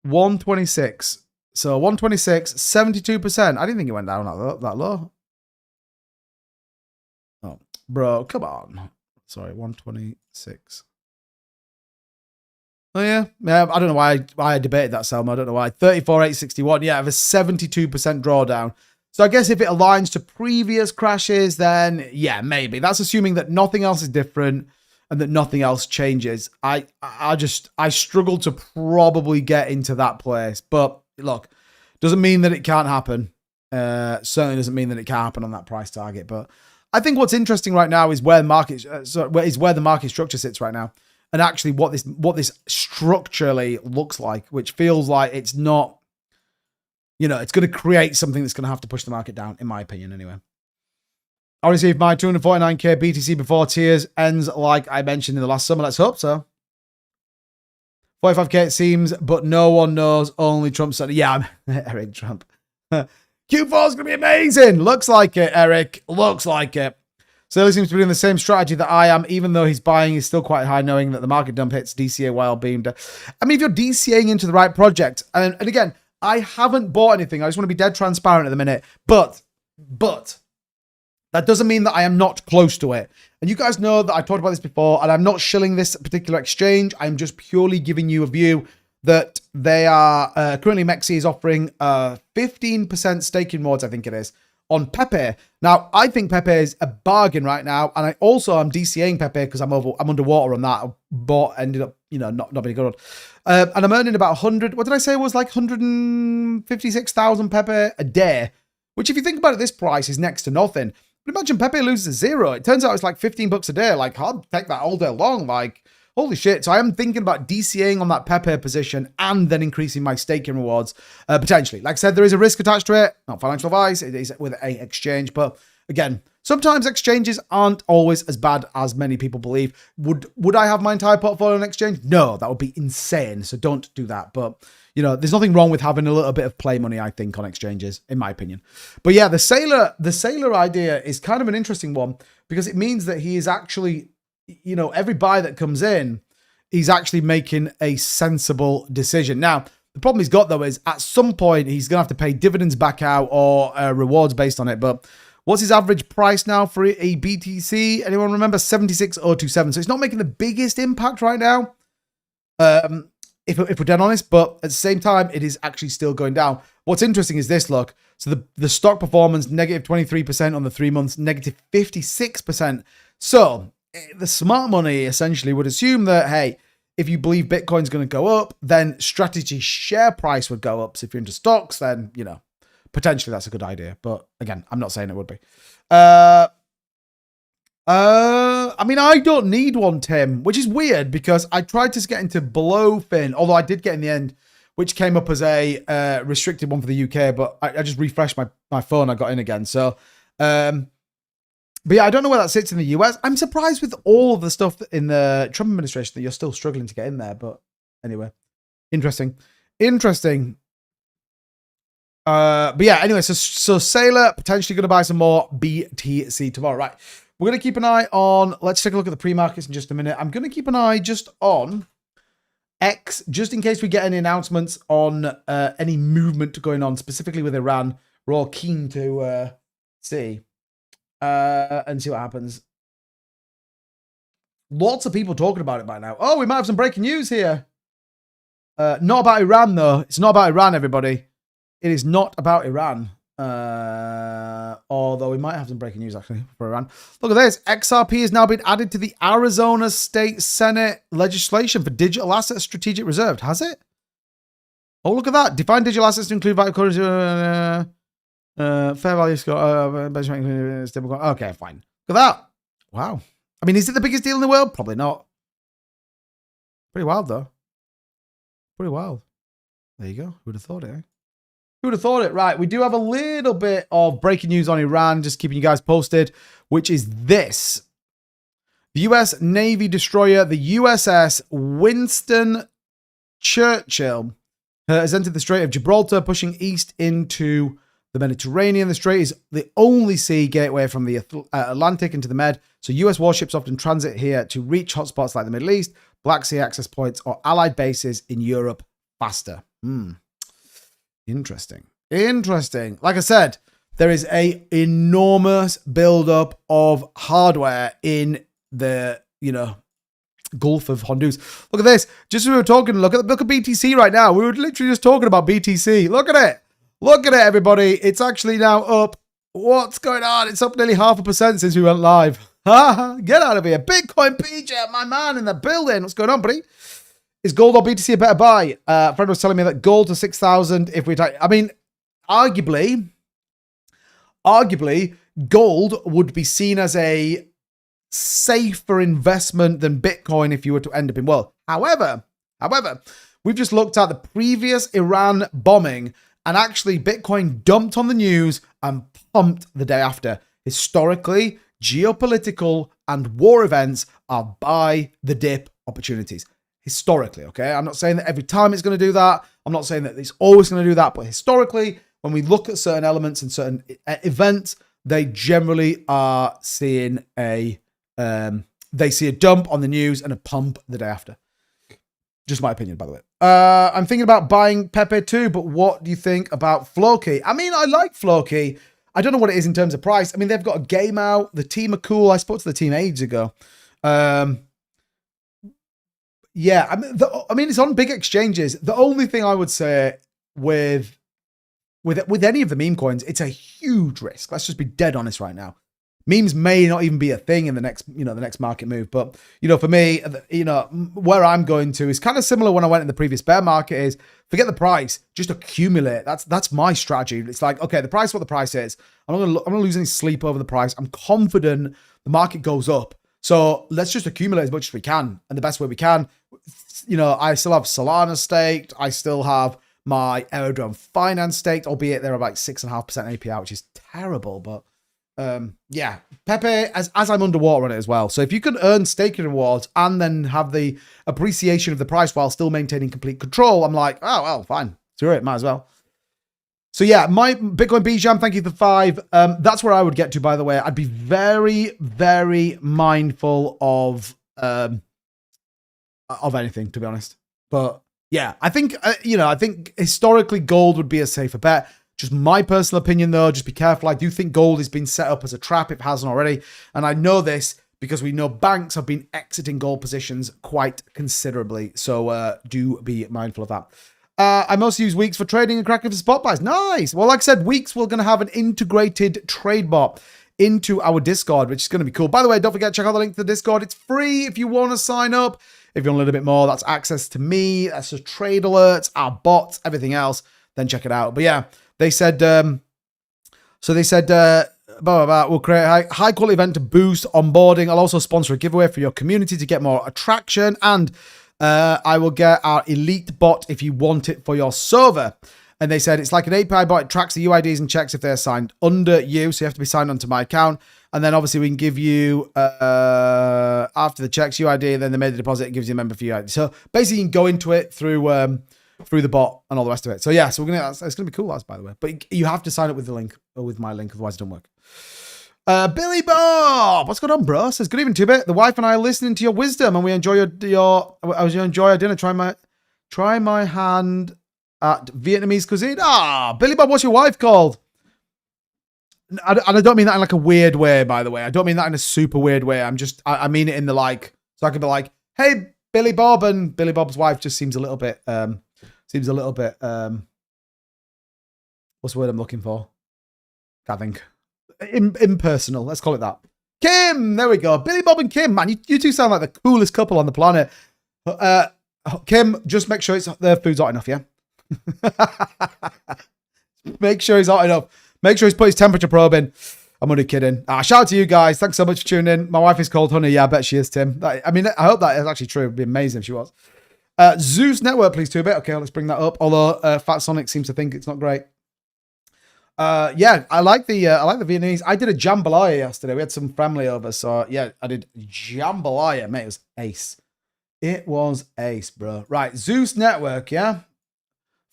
126. So 126, 72%. I didn't think it went down that low. Oh, bro, come on. Sorry, 126. Oh, yeah. Yeah, I don't know why I debated that, Selma. I don't know why. 34,861. Yeah, I have a 72% drawdown. So I guess if it aligns to previous crashes, then yeah, maybe. That's assuming that nothing else is different. and that nothing else changes. I struggle to probably get into that place. But look, doesn't mean that it can't happen. Certainly doesn't mean that it can't happen on that price target. But I think what's interesting right now is where the market structure sits right now, and actually what this structurally looks like, which feels like it's not, it's going to create something that's going to have to push the market down, in my opinion, anyway. I received my 249k BTC before tiers ends, like I mentioned in the last summer. Let's hope so. 45k it seems, but no one knows. Only Trump said, yeah, I'm Eric Trump. Q4 is going to be amazing. Looks like it, Eric. Looks like it. So he seems to be doing the same strategy that I am, even though his buying is still quite high, knowing that the market dump hits DCA while being... I mean, if you're DCAing into the right project, and again, I haven't bought anything. I just want to be dead transparent at the minute. But that doesn't mean that I am not close to it. And you guys know that I talked about this before, and I'm not shilling this particular exchange. I'm just purely giving you a view that they are currently Mexi is offering 15% staking rewards, I think it is, on Pepe. Now, I think Pepe is a bargain right now, and I also am DCAing Pepe because I'm underwater on that. Ended up, not being good. And I'm earning about 100. What did I say? It was like 156,000 Pepe a day, which, if you think about it, this price is next to nothing. But imagine Pepe loses zero. It turns out it's like 15 bucks a day. Like, I'll take that all day long. Like, holy shit. So I am thinking about DCAing on that Pepe position and then increasing my staking rewards, potentially. Like I said, there is a risk attached to it. Not financial advice. It is with an exchange. But again, sometimes exchanges aren't always as bad as many people believe. Would I have my entire portfolio on exchange? No, that would be insane. So don't do that. But there's nothing wrong with having a little bit of play money, I think, on exchanges, in my opinion. But yeah, the sailor idea is kind of an interesting one because it means that he is actually, every buy that comes in, he's actually making a sensible decision. Now, the problem he's got, though, is at some point he's going to have to pay dividends back out or rewards based on it. But what's his average price now for a BTC? Anyone remember? 76.027. So it's not making the biggest impact right now. If we're dead honest, but at the same time, it is actually still going down. What's interesting is this, look. So the stock performance, negative 23% on the 3 months, negative 56%. So the smart money essentially would assume that, hey, if you believe Bitcoin's going to go up, then strategy share price would go up. So if you're into stocks, then, potentially that's a good idea. But again, I'm not saying it would be. I mean, I don't need one, Tim, which is weird because I tried to get into Blowfin, although I did get in the end, which came up as a restricted one for the UK, but I just refreshed my phone. I got in again. So, but yeah, I don't know where that sits in the US. I'm surprised with all of the stuff in the Trump administration that you're still struggling to get in there. But anyway, interesting. But yeah, anyway, so Sailor potentially going to buy some more BTC tomorrow, right? We're going to keep an eye on, let's take a look at the pre-markets in just a minute. I'm going to keep an eye just on X, just in case we get any announcements on any movement going on, specifically with Iran. We're all keen to see and see what happens. Lots of people talking about it by now. Oh, we might have some breaking news here. Not about Iran, though. It's not about Iran, everybody. It is not about Iran. Although we might have some breaking news actually for Iran. Look at this. XRP has now been added to the Arizona State Senate legislation for digital assets strategic reserve. Has it? Oh, look at that. Define digital assets to include value currency, fair value score, benchmark, stablecoin. Okay, fine. Look at that. Wow. I mean, is it the biggest deal in the world? Probably not. Pretty wild, though. Pretty wild. There you go. Who would have thought it, eh? Who would have thought it? Right, we do have a little bit of breaking news on Iran, just keeping you guys posted, which is this. The U.S. Navy destroyer, the USS Winston Churchill, has entered the Strait of Gibraltar, pushing east into the Mediterranean. The strait is the only sea gateway from the Atlantic into the Med, so U.S. warships often transit here to reach hotspots like the Middle East, Black Sea access points, or allied bases in Europe faster. Interesting. Like I said, there is a enormous buildup of hardware in the, Gulf of Honduras. Look at this. Just as we were talking, look at BTC right now. We were literally just talking about BTC. Look at it. Look at it, everybody. It's actually now up. What's going on? It's up nearly 0.5% since we went live. Get out of here. Bitcoin PJ, my man in the building. What's going on, buddy? Is gold or BTC a better buy? A friend was telling me that gold to 6,000 if we take... I mean, arguably, gold would be seen as a safer investment than Bitcoin if you were to end up in... Well, however, we've just looked at the previous Iran bombing, and actually Bitcoin dumped on the news and pumped the day after. Historically, geopolitical and war events are buy the dip opportunities. Historically, okay? I'm not saying that every time it's going to do that. I'm not saying that it's always going to do that. But historically, when we look at certain elements and certain events, they generally are seeing they see a dump on the news and a pump the day after. Just my opinion, by the way. I'm thinking about buying Pepe too, but what do you think about Floki? I mean, I like Floki. I don't know what it is in terms of price. I mean, they've got a game out. The team are cool. I spoke to the team ages ago. Yeah, I mean, it's on big exchanges. The only thing I would say with any of the meme coins, it's a huge risk. Let's just be dead honest right now. Memes may not even be a thing in the next market move. But, for me, where I'm going to is kind of similar when I went in the previous bear market is forget the price, just accumulate. That's my strategy. It's like, okay, the price is what the price is. I'm not going to lose any sleep over the price. I'm confident the market goes up. So let's just accumulate as much as we can and the best way we can. I still have Solana staked. I still have my Aerodrome Finance staked, albeit they're about 6.5% APR, which is terrible. But yeah, Pepe, as I'm underwater on it as well. So if you can earn staking rewards and then have the appreciation of the price while still maintaining complete control, I'm like, oh, well, fine. Screw it, might as well. So yeah, my Bitcoin BJam, thank you for 5. That's where I would get to, by the way. I'd be very, very mindful of anything, to be honest. But yeah, I think, I think historically gold would be a safer bet. Just my personal opinion, though, just be careful. I do think gold has been set up as a trap if it hasn't already. And I know this because we know banks have been exiting gold positions quite considerably. So do be mindful of that. I mostly use Weeks for trading and Kraken for spot buys. Nice. Well, like I said, Weeks, we're going to have an integrated trade bot into our Discord, which is going to be cool. By the way, don't forget, check out the link to the Discord. It's free if you want to sign up. If you want a little bit more, that's access to me. That's just trade alerts, our bots, everything else. Then check it out. But yeah, they said, blah, blah, blah, we'll create a high quality event to boost onboarding. I'll also sponsor a giveaway for your community to get more attraction. And I will get our elite bot if you want it for your server. And they said it's like an API bot. It tracks the UIDs and checks if they're signed under you. So you have to be signed onto my account. And then obviously we can give you, after the checks UID, and then they made the deposit, it gives you a member fee UID. So basically you can go into it through the bot and all the rest of it. So yeah, so it's going to be cool, by the way. But you have to sign up with the link, or with my link, otherwise it doesn't work. Billy Bob, what's going on, bro? Says, good evening, Tibet. The wife and I are listening to your wisdom, and we enjoy enjoy our dinner. Try my hand at Vietnamese cuisine. Billy Bob, what's your wife called? And I don't mean that in like a weird way, by the way. I don't mean that in a super weird way. I mean it in the like, so I could be like, hey, Billy Bob, and Billy Bob's wife just seems a little bit, what's the word I'm looking for? Can't think. Impersonal, let's call it that. Kim, there we go. Billy Bob and Kim, man, you two sound like the coolest couple on the planet. Kim, just make sure their food's hot enough, yeah? Make sure he's hot enough. Make sure he's put his temperature probe in. I'm only kidding. Shout out to you guys. Thanks so much for tuning in. My wife is called Honey. Yeah, I bet she is, Tim. I mean, I hope that is actually true. It'd be amazing if she was. Zeus Network, please, 2-bit. Okay, let's bring that up. Although Fat Sonic seems to think it's not great. Yeah, I like the Vietnamese. I did a jambalaya yesterday. We had some family over, so yeah, I did jambalaya. Mate, it was ace. It was ace, bro. Right, Zeus Network, yeah?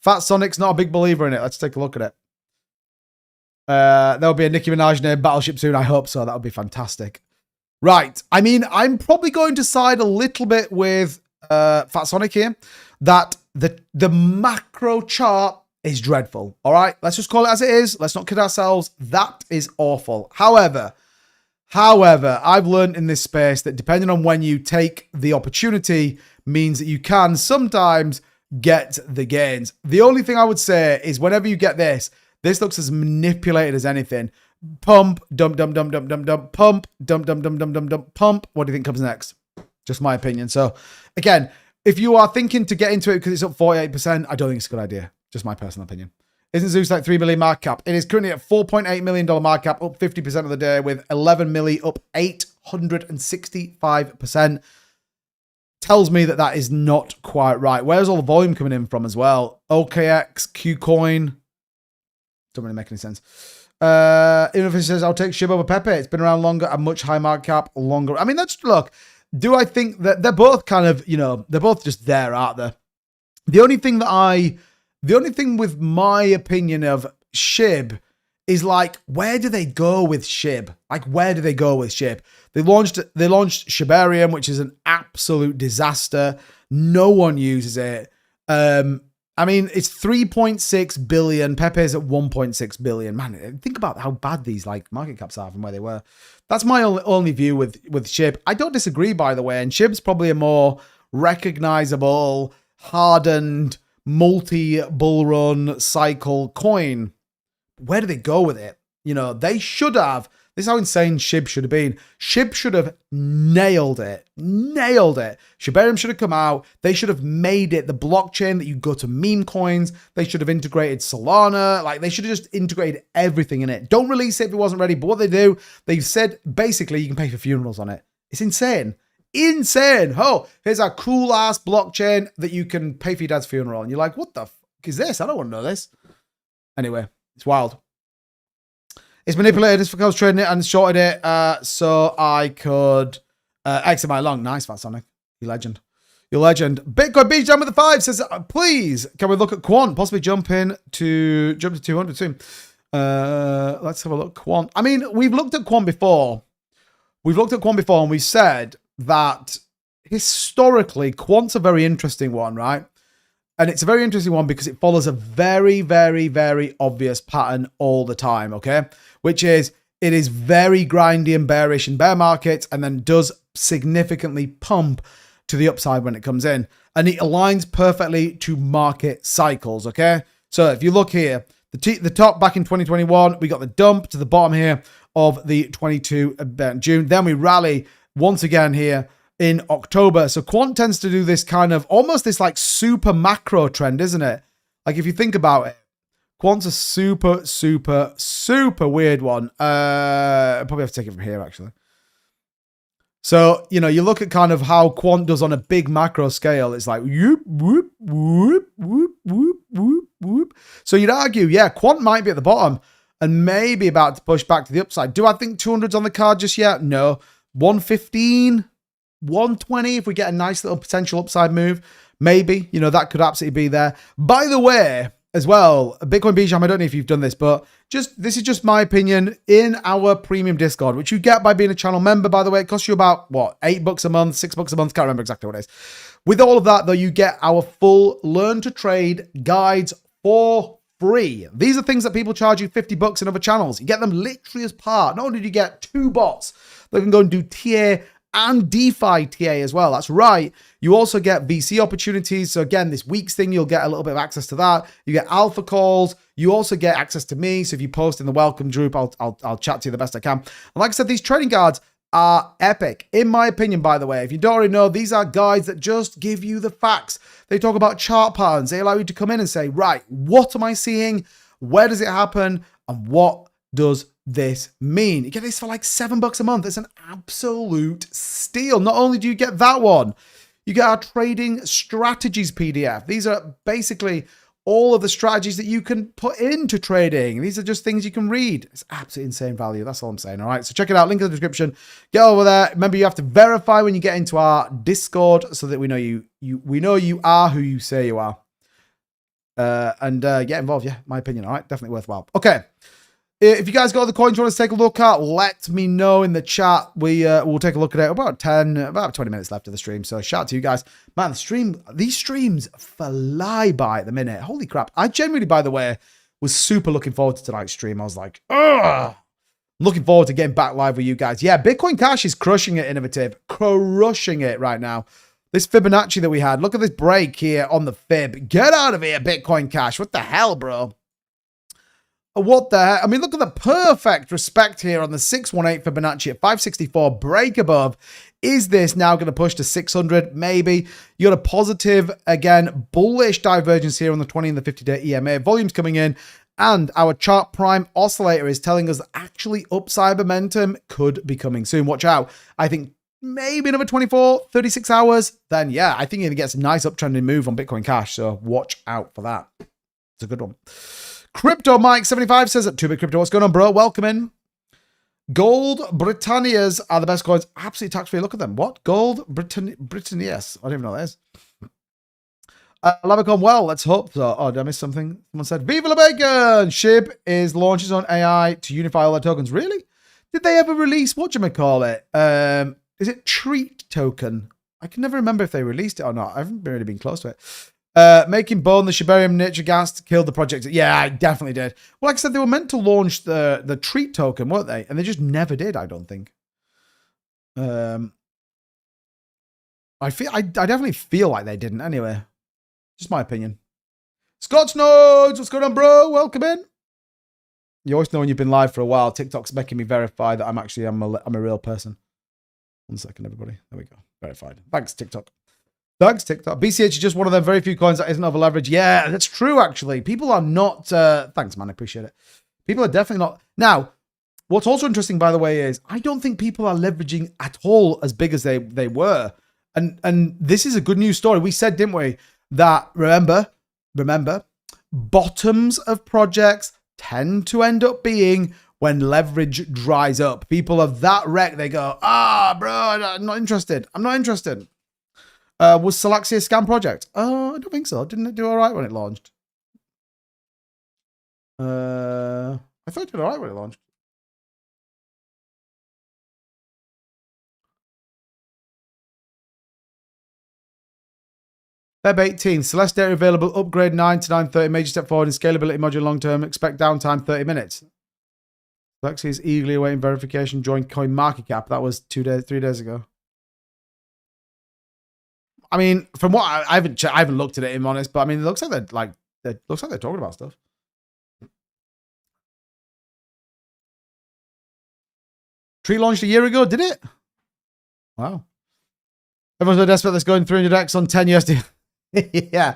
Fat Sonic's not a big believer in it. Let's take a look at it. There'll be a Nicki Minaj named Battleship soon. I hope so. That would be fantastic. Right. I mean, I'm probably going to side a little bit with Fat Sonic here. That the macro chart is dreadful. All right. Let's just call it as it is. Let's not kid ourselves. That is awful. However, I've learned in this space that depending on when you take the opportunity means that you can sometimes get the gains. The only thing I would say is whenever you get this looks as manipulated as anything. pump, dump, dump, dump, dump, dump, dump, pump, dump, dump, dump, dump, dump, dump, pump. What do you think comes next? Just my opinion. So again, if you are thinking to get into it because it's up 48%, I don't think it's a good idea. Just my personal opinion. Isn't Zeus like 3 million market cap? It is currently at $4.8 million market cap, up 50% of the day, with 11 milli up 865%. Tells me that that is not quite right. Where's all the volume coming in from as well? OKX, Qcoin. Don't really make any sense. Even if it says, I'll take SHIB over Pepe. It's been around longer, a much high market cap, longer. I mean, look, do I think that they're both kind of, they're both just there, aren't they? The only thing with my opinion of SHIB is like, where do they go with SHIB? Like, where do they go with SHIB? They launched Shibarium, which is an absolute disaster. No one uses it. I mean, it's 3.6 billion. Pepe's at 1.6 billion. Man, think about how bad these like market caps are from where they were. That's my only view with SHIB. I don't disagree, by the way. And SHIB's probably a more recognizable, hardened, multi-bull run cycle coin. Where do they go with it? They should have. This is how insane SHIB should have been. SHIB should have nailed it. Shibarium should have come out. They should have made it the blockchain that you go to Memecoins. They should have integrated Solana. Like, they should have just integrated everything in it. Don't release it if it wasn't ready. But what they do, they've said, basically, you can pay for funerals on it. It's insane. Insane. Oh, here's a cool ass blockchain that you can pay for your dad's funeral. And you're like, what the fuck is this? I don't want to know this. Anyway, it's wild. It's manipulated. It's because I was trading it and shorted it so I could exit my long. Nice, Fat Sonic. You legend. You're legend. Bitcoin Beach Jam with the 5 says, please, can we look at Quant? Possibly jump to 200 soon. Let's have a look. Quant. I mean, we've looked at Quant before. And we said that historically, Quant's a very interesting one, right? And it's a very interesting one because it follows a very, very, very obvious pattern all the time, okay? Which is, it is very grindy and bearish in bear markets and then does significantly pump to the upside when it comes in. And it aligns perfectly to market cycles, okay? So if you look here, the top back in 2021, we got the dump to the bottom here of the 22 June. Then we rally once again here in October. So Quant tends to do this kind of almost this like super macro trend, isn't it? Like if you think about it, Quant's a super, super, super weird one. I probably have to take it from here actually. So, you look at kind of how Quant does on a big macro scale. It's like whoop, whoop, whoop, whoop, whoop, whoop, whoop. So you'd argue, yeah, Quant might be at the bottom and maybe about to push back to the upside. Do I think 200's on the card just yet? No. 115? 120 if we get a nice little potential upside move, maybe, that could absolutely be there. By the way, as well, Bitcoin Bijam, I don't know if you've done this, but this is just my opinion in our premium Discord, which you get by being a channel member, by the way. It costs you about, what, $8 a month, $6 a month, can't remember exactly what it is. With all of that, though, you get our full Learn to Trade guides for free. These are things that people charge you $50 in other channels. You get them literally as part. Not only do you get 2 bots that can go and do TA and DeFi TA as well. That's right. You also get VC opportunities. So again, this week's thing, you'll get a little bit of access to that. You get alpha calls. You also get access to me. So if you post in the welcome group, I'll chat to you the best I can. And like I said, these trading guides are epic. In my opinion, by the way, if you don't already know, these are guides that just give you the facts. They talk about chart patterns. They allow you to come in and say, right, what am I seeing? Where does it happen? And what does this mean? You get this for like $7 a month. It's an absolute steal. Not only do you get that one, you get our trading strategies PDF. These are basically all of the strategies that you can put into trading. These are just things you can read. It's absolutely insane value. That's all I'm saying. All right. So check it out. Link in the description. Get over there. Remember, you have to verify when you get into our Discord so that we know we know you are who you say you are. And get involved. Yeah, my opinion. All right. Definitely worthwhile. Okay. If you guys got the coins you want us to take a look at, let me know in the chat. We'll take a look at it. About 20 minutes left of the stream. So shout out to you guys. Man, these streams fly by at the minute. Holy crap. I genuinely, by the way, was super looking forward to tonight's stream. I was like, ugh. Looking forward to getting back live with you guys. Yeah, Bitcoin Cash is crushing it, Innovative. Crushing it right now. This Fibonacci that we had. Look at this break here on the Fib. Get out of here, Bitcoin Cash. What the hell, bro? What the heck? I mean, look at the perfect respect here on the 618 Fibonacci at 564. Break above. Is this now going to push to 600? Maybe. You got a positive, again, bullish divergence here on the 20 and the 50-day EMA. Volumes coming in. And our chart prime oscillator is telling us that actually upside momentum could be coming soon. Watch out. I think maybe another 24, 36 hours. Then, yeah, I think it gets a nice uptrending move on Bitcoin Cash. So watch out for that. It's a good one. Crypto Mike 75 says at 2Bit Crypto. What's going on, bro? Welcome in. Gold Britannias are the best coins. Absolutely tax-free. Look at them. What? Gold Britannias. I don't even know what that is. Lavicon, well, let's hope so. Oh, did I miss something? Someone said, Viva la Bacon! SHIB is launching its own AI to unify all their tokens. Really? Did they ever release, whatchamacallit? Is it Treat Token? I can never remember if they released it or not. I haven't really been close to it. Making Bone, the Shibarium nature gas killed the project. Yeah, I definitely did. Well, like I said, they were meant to launch the Treat Token, weren't they? And they just never did, I don't think. I definitely feel like they didn't anyway. Just my opinion. Scotch Nodes, what's going on, bro? Welcome in. You always know when you've been live for a while. TikTok's making me verify that I'm a real person. 1 second, everybody. There we go. Verified. Thanks, TikTok. Thanks, TikTok. BCH is just one of the very few coins that isn't over leverage. Yeah, that's true, actually. People are not... thanks, man. I appreciate it. People are definitely not... Now, what's also interesting, by the way, is I don't think people are leveraging at all as big as they were. And this is a good news story. We said, didn't we, that, remember, bottoms of projects tend to end up being when leverage dries up. People of that wreck, they go, bro, I'm not interested. I'm not interested. Was Salaxi a scam project? Oh, I don't think so. Didn't it do all right when it launched? I thought it did all right when it launched. Feb 18, Celeste data available, upgrade 9 to 930, major step forward in scalability module long term, expect downtime 30 minutes. Lexi is eagerly awaiting verification, join coin market cap. That was 3 days ago. I mean, from what I haven't looked at it, I'm honest, but I mean, it looks like they're talking about stuff. Tree launched a year ago, did it? Wow. Everyone's so desperate that's going 300x on 10 USD. Yeah.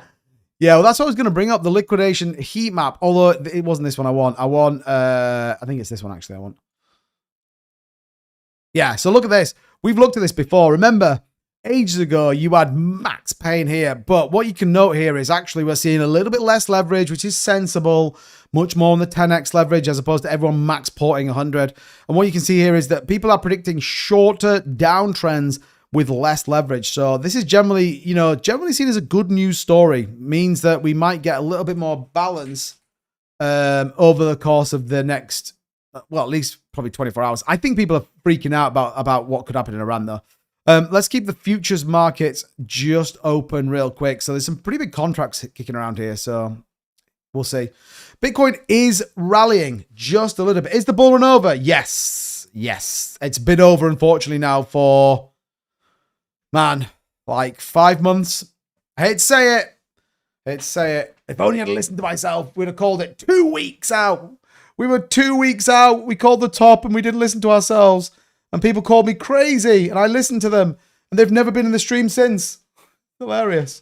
Yeah, well, that's what I was going to bring up, the liquidation heat map, although it wasn't this one I want. I think it's this one, actually, I want. Yeah, so look at this. We've looked at this before. Remember, ages ago, you had max pain here, but what you can note here is actually we're seeing a little bit less leverage, which is sensible, much more on the 10x leverage as opposed to everyone max porting 100. And what you can see here is that people are predicting shorter downtrends with less leverage. So this is generally seen as a good news story. Means that we might get a little bit more balance over the course of the next, well, at least probably 24 hours. I think people are freaking out about what could happen in Iran, though. Let's keep the futures markets just open real quick. So there's some pretty big contracts kicking around here. So we'll see. Bitcoin is rallying just a little bit. Is the bull run over? Yes. Yes. It's been over, unfortunately, now for... man, like 5 months. I hate to say it. If only I'd listened to myself, we'd have called it 2 weeks out. We were 2 weeks out. We called the top and we didn't listen to ourselves. And people called me crazy and I listened to them. And they've never been in the stream since. Hilarious.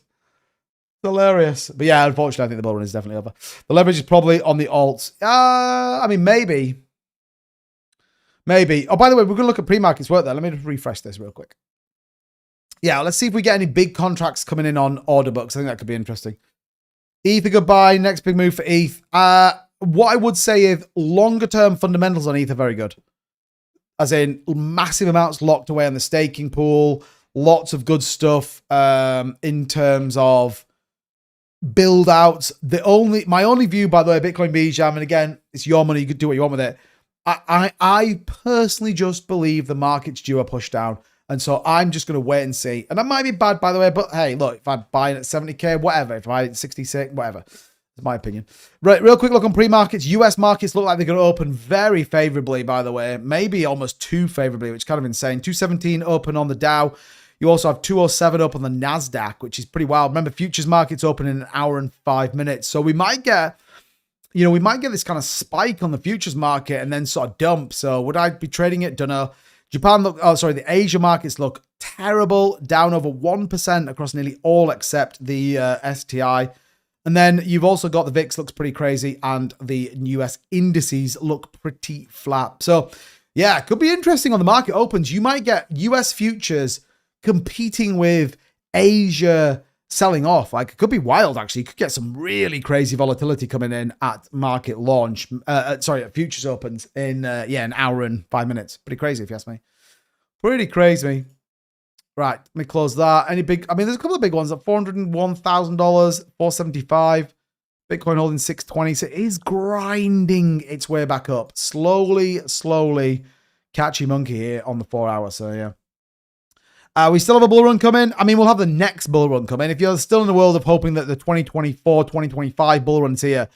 Hilarious. But yeah, unfortunately, I think the bull run is definitely over. The leverage is probably on the alts. I mean, maybe. Maybe. Oh, by the way, we're going to look at pre-markets work there. Let me just refresh this real quick. Yeah, let's see if we get any big contracts coming in on order books. I think that could be interesting. Ether goodbye. Next big move for ETH. What I would say is longer term fundamentals on ETH are very good. As in massive amounts locked away on the staking pool. Lots of good stuff in terms of build outs. My only view, by the way, Bitcoin BJam, and again, it's your money. You could do what you want with it. I personally just believe the market's due a push down. And so I'm just going to wait and see. And that might be bad, by the way, but hey, look, if I'm buying at 70K, whatever. If I buy at 66, whatever. That's my opinion. Right, real quick look on pre-markets. US markets look like they're going to open very favorably, by the way. Maybe almost too favorably, which is kind of insane. 217 open on the Dow. You also have 207 up on the NASDAQ, which is pretty wild. Remember, futures markets open in 1 hour and 5 minutes. So we might get you know, we might get this kind of spike on the futures market and then sort of dump. So would I be trading it? Don't know. Japan the Asia markets look terrible, down over 1% across nearly all except the STI. And then you've also got the VIX looks pretty crazy and the US indices look pretty flat. So yeah, it could be interesting on the market opens. You might get US futures competing with Asia selling off. Like, it could be wild, actually. You could get some really crazy volatility coming in at market launch. At futures opens in, an hour and 5 minutes. Pretty crazy, if you ask me. Pretty crazy. Right, let me close that. Any big, I mean, there's a couple of big ones at $401,000, $475. Bitcoin holding 620. So it is grinding its way back up. Slowly. Catchy monkey here on the 4 hour. So, yeah. We still have a bull run coming. I mean, we'll have the next bull run coming. If you're still in the world of hoping that the 2024, 2025 bull run's here,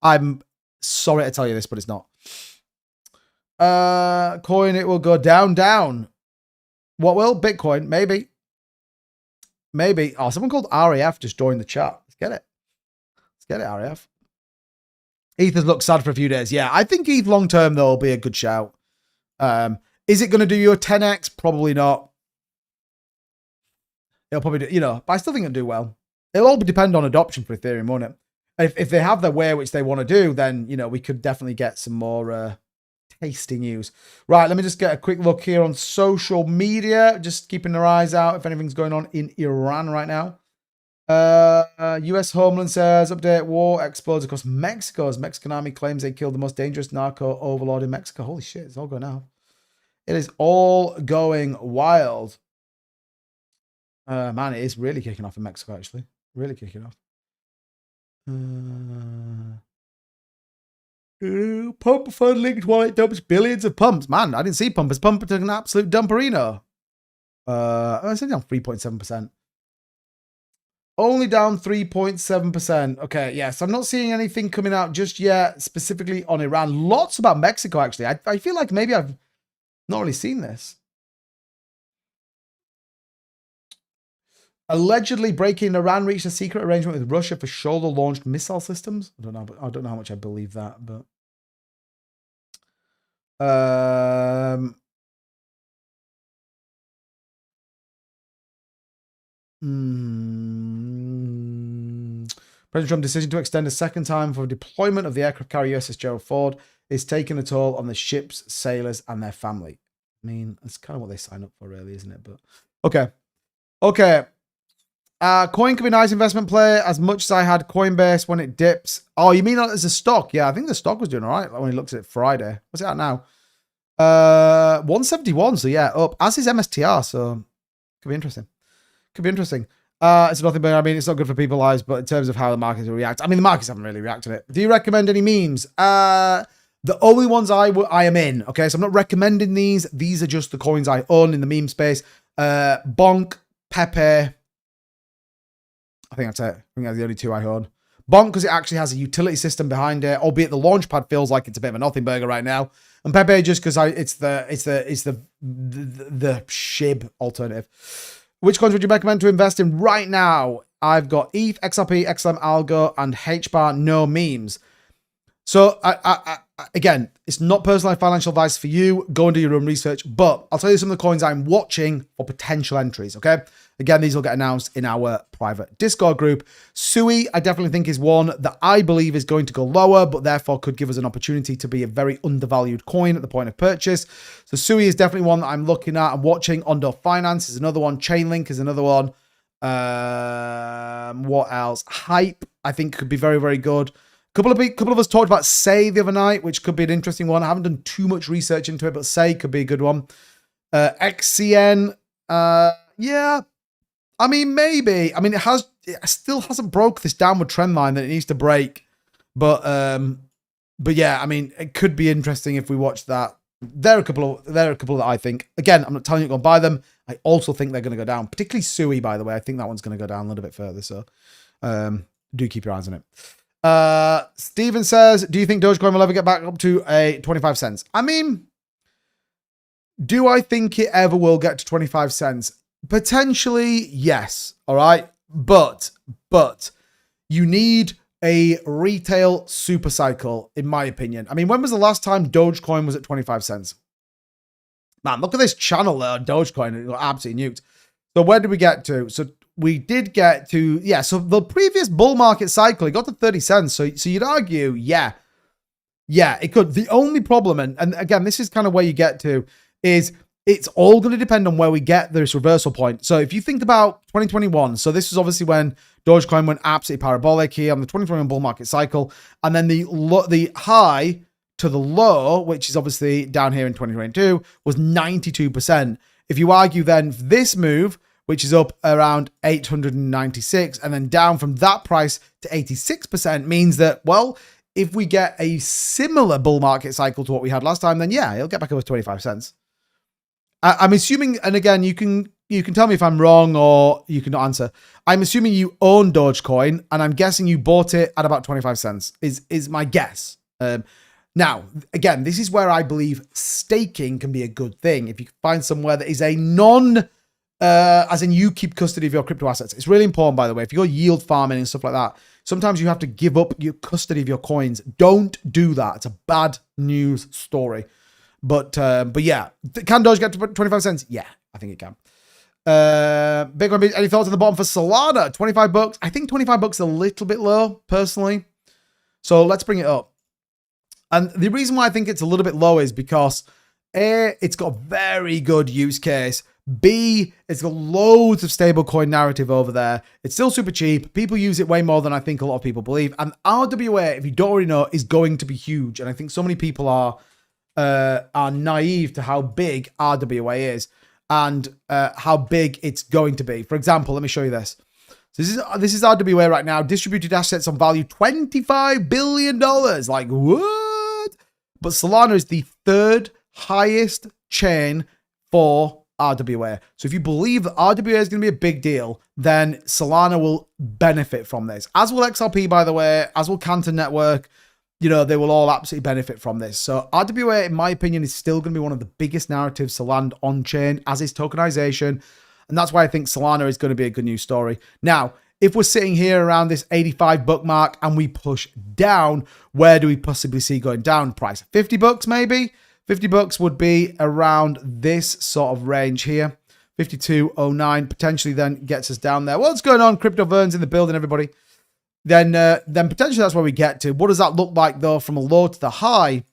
I'm sorry to tell you this, but it's not. Coin, it will go down. What will? Bitcoin, maybe. Oh, someone called RAF just joined the chat. Let's get it, RAF. ETH has looked sad for a few days. Yeah, I think ETH long term, though, will be a good shout. Is it going to do you a 10x? Probably not. It'll probably do, but I still think it'll do well. It'll all depend on adoption for Ethereum, won't it? If they have their way, which they want to do, then, we could definitely get some more tasty news. Right, let me just get a quick look here on social media. Just keeping our eyes out if anything's going on in Iran right now. US Homeland says, update, war explodes across Mexico as Mexican army claims they killed the most dangerous narco overlord in Mexico. Holy shit, it's all going now. It is all going wild. Man, it is really kicking off in Mexico, actually. Really kicking off. Pump fund linked wallet dumps billions of pumps. Man, I didn't see pumpers. Pump took an absolute dumperino. It's only down 3.7%. Only down 3.7%. Okay, yes. I'm not seeing anything coming out just yet, specifically on Iran. Lots about Mexico, actually. I feel like maybe I've not really seen this. Allegedly breaking Iran reached a secret arrangement with Russia for shoulder-launched missile systems. I don't know how much I believe that, but President Trump's decision to extend a second time for deployment of the aircraft carrier USS Gerald Ford is taking a toll on the ship's sailors and their family. I mean, that's kind of what they sign up for, really, isn't it? But okay. Coin could be a nice investment play as much as I had Coinbase when it dips. Oh, you mean as a stock? Yeah, I think the stock was doing all right when he looked at it Friday. What's it at now? 171. So yeah, up. As is MSTR. So could be interesting. It's nothing but, I mean, it's not good for people's lives, but in terms of how the markets will react, I mean, the markets haven't really reacted to it. Do you recommend any memes? The only ones I am in. Okay, so I'm not recommending these. These are just the coins I own in the meme space. Bonk, Pepe. I think that's it. I think that's the only two I own. Bonk, because it actually has a utility system behind it, albeit the launchpad feels like it's a bit of a nothing burger right now. And Pepe just because it's the SHIB alternative. Which coins would you recommend to invest in right now? I've got ETH, XRP, XLM, Algo, and HBAR. No memes. So again, it's not personalized financial advice for you. Go and do your own research. But I'll tell you some of the coins I'm watching for potential entries. Okay. Again, these will get announced in our private Discord group. Sui, I definitely think, is one that I believe is going to go lower, but therefore could give us an opportunity to be a very undervalued coin at the point of purchase. So Sui is definitely one that I'm looking at and watching. Ondo Finance is another one. Chainlink is another one. What else? Hype, I think, could be very, very good. Couple of us talked about Say the other night, which could be an interesting one. I haven't done too much research into it, but Say could be a good one. XCN, yeah. I mean, maybe. I mean, it still hasn't broke this downward trend line that it needs to break. But yeah, I mean, it could be interesting if we watch that. There are a couple that I think. Again, I'm not telling you to go and buy them. I also think they're going to go down. Particularly Sui, by the way. I think that one's going to go down a little bit further. So do keep your eyes on it. Steven says, do you think Dogecoin will ever get back up to a 25 cents? I mean, do I think it ever will get to 25 cents? Potentially, yes. All right. But you need a retail super cycle, in my opinion. I mean, when was the last time Dogecoin was at 25 cents? Man, look at this channel there on Dogecoin. It got absolutely nuked. So where did we get to? So we did get to, yeah, so the previous bull market cycle, it got to 30 cents. So you'd argue, yeah, it could. The only problem, and again, this is kind of where you get to, is it's all going to depend on where we get this reversal point. So if you think about 2021, so this is obviously when Dogecoin went absolutely parabolic here on the 2021 bull market cycle. And then the high to the low, which is obviously down here in 2022, was 92%. If you argue then this move, which is up around 896, and then down from that price to 86%, means that, well, if we get a similar bull market cycle to what we had last time, then yeah, it'll get back over 25 cents. I'm assuming, and again, you can tell me if I'm wrong or you can answer. I'm assuming you own Dogecoin, and I'm guessing you bought it at about 25 cents, is my guess. Now, again, this is where I believe staking can be a good thing. If you can find somewhere that is a as in you keep custody of your crypto assets. It's really important, by the way. If you go yield farming and stuff like that, sometimes you have to give up your custody of your coins. Don't do that. It's a bad news story. But yeah, can Doge get to 25 cents? Yeah, I think it can. Bitcoin, any thoughts on the bottom for Solana? 25 bucks. I think 25 bucks is a little bit low, personally. So let's bring it up. And the reason why I think it's a little bit low is because A, it's got a very good use case. B, it's got loads of stablecoin narrative over there. It's still super cheap. People use it way more than I think a lot of people believe. And RWA, if you don't already know, is going to be huge. And I think so many people are naive to how big RWA is and how big it's going to be. For example, let me show you this. So this is RWA right now. Distributed assets on value, $25 billion. Like, what? But Solana is the third highest chain for RWA. So if you believe that RWA is going to be a big deal, then Solana will benefit from this. As will XRP, by the way, as will Canton Network. You know, they will all absolutely benefit from this. So RWA, in my opinion, is still going to be one of the biggest narratives to land on-chain, as is tokenization. And that's why I think Solana is going to be a good news story. Now, if we're sitting here around this 85 buck mark and we push down, where do we possibly see going down price? 50 bucks maybe? 50 bucks would be around this sort of range here. 52.09 potentially then gets us down there. What's going on? Crypto Verns in the building, everybody. Then potentially that's where we get to. What does that look like, though, from a low to the high?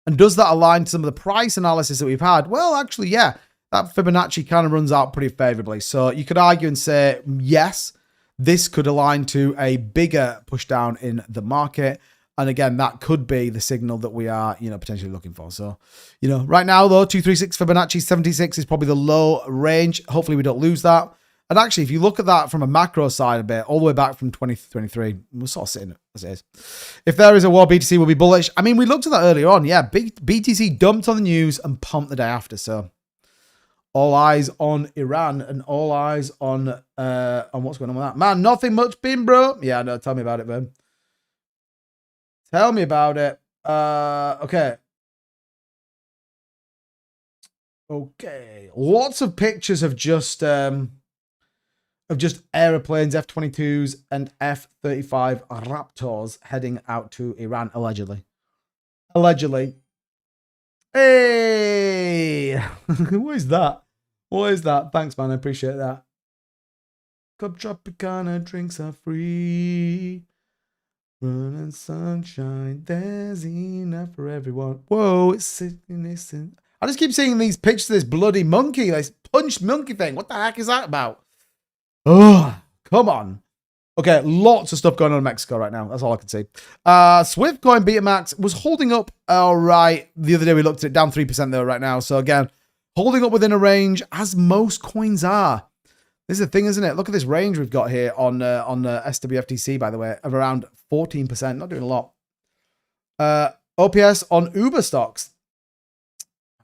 And does that align to some of the price analysis that we've had? Well, actually, yeah, that Fibonacci kind of runs out pretty favorably. So you could argue and say, yes, this could align to a bigger push down in the market. And again, that could be the signal that we are, potentially looking for. So, right now, though, 236 Fibonacci 76 is probably the low range. Hopefully we don't lose that. And actually, if you look at that from a macro side a bit, all the way back from 2023, we're sort of sitting as it is. If there is a war, BTC will be bullish. I mean, we looked at that earlier on. Yeah, BTC dumped on the news and pumped the day after. So all eyes on Iran and all eyes on what's going on with that. Man, nothing much been, bro. Yeah, no, tell me about it, man. Tell me about it. Okay. Okay. Lots of pictures of just aeroplanes, F-22s and F-35 Raptors heading out to Iran, allegedly. Allegedly. Hey! What is that? What is that? Thanks, man. I appreciate that. Club Tropicana drinks are free. Running sunshine, there's enough for everyone. Whoa, it's sitting. I just keep seeing these pictures of this bloody monkey, this punched monkey thing. What the heck is that about? Oh, come on. Okay, lots of stuff going on in Mexico right now. That's all I can see. Swiftcoin Betamax was holding up all right. The other day we looked at it, down 3% though right now. So again, holding up within a range, as most coins are. This is the thing, isn't it? Look at this range we've got here on SWFTC, by the way, of around 14%. Not doing a lot. OPS on Uber stocks.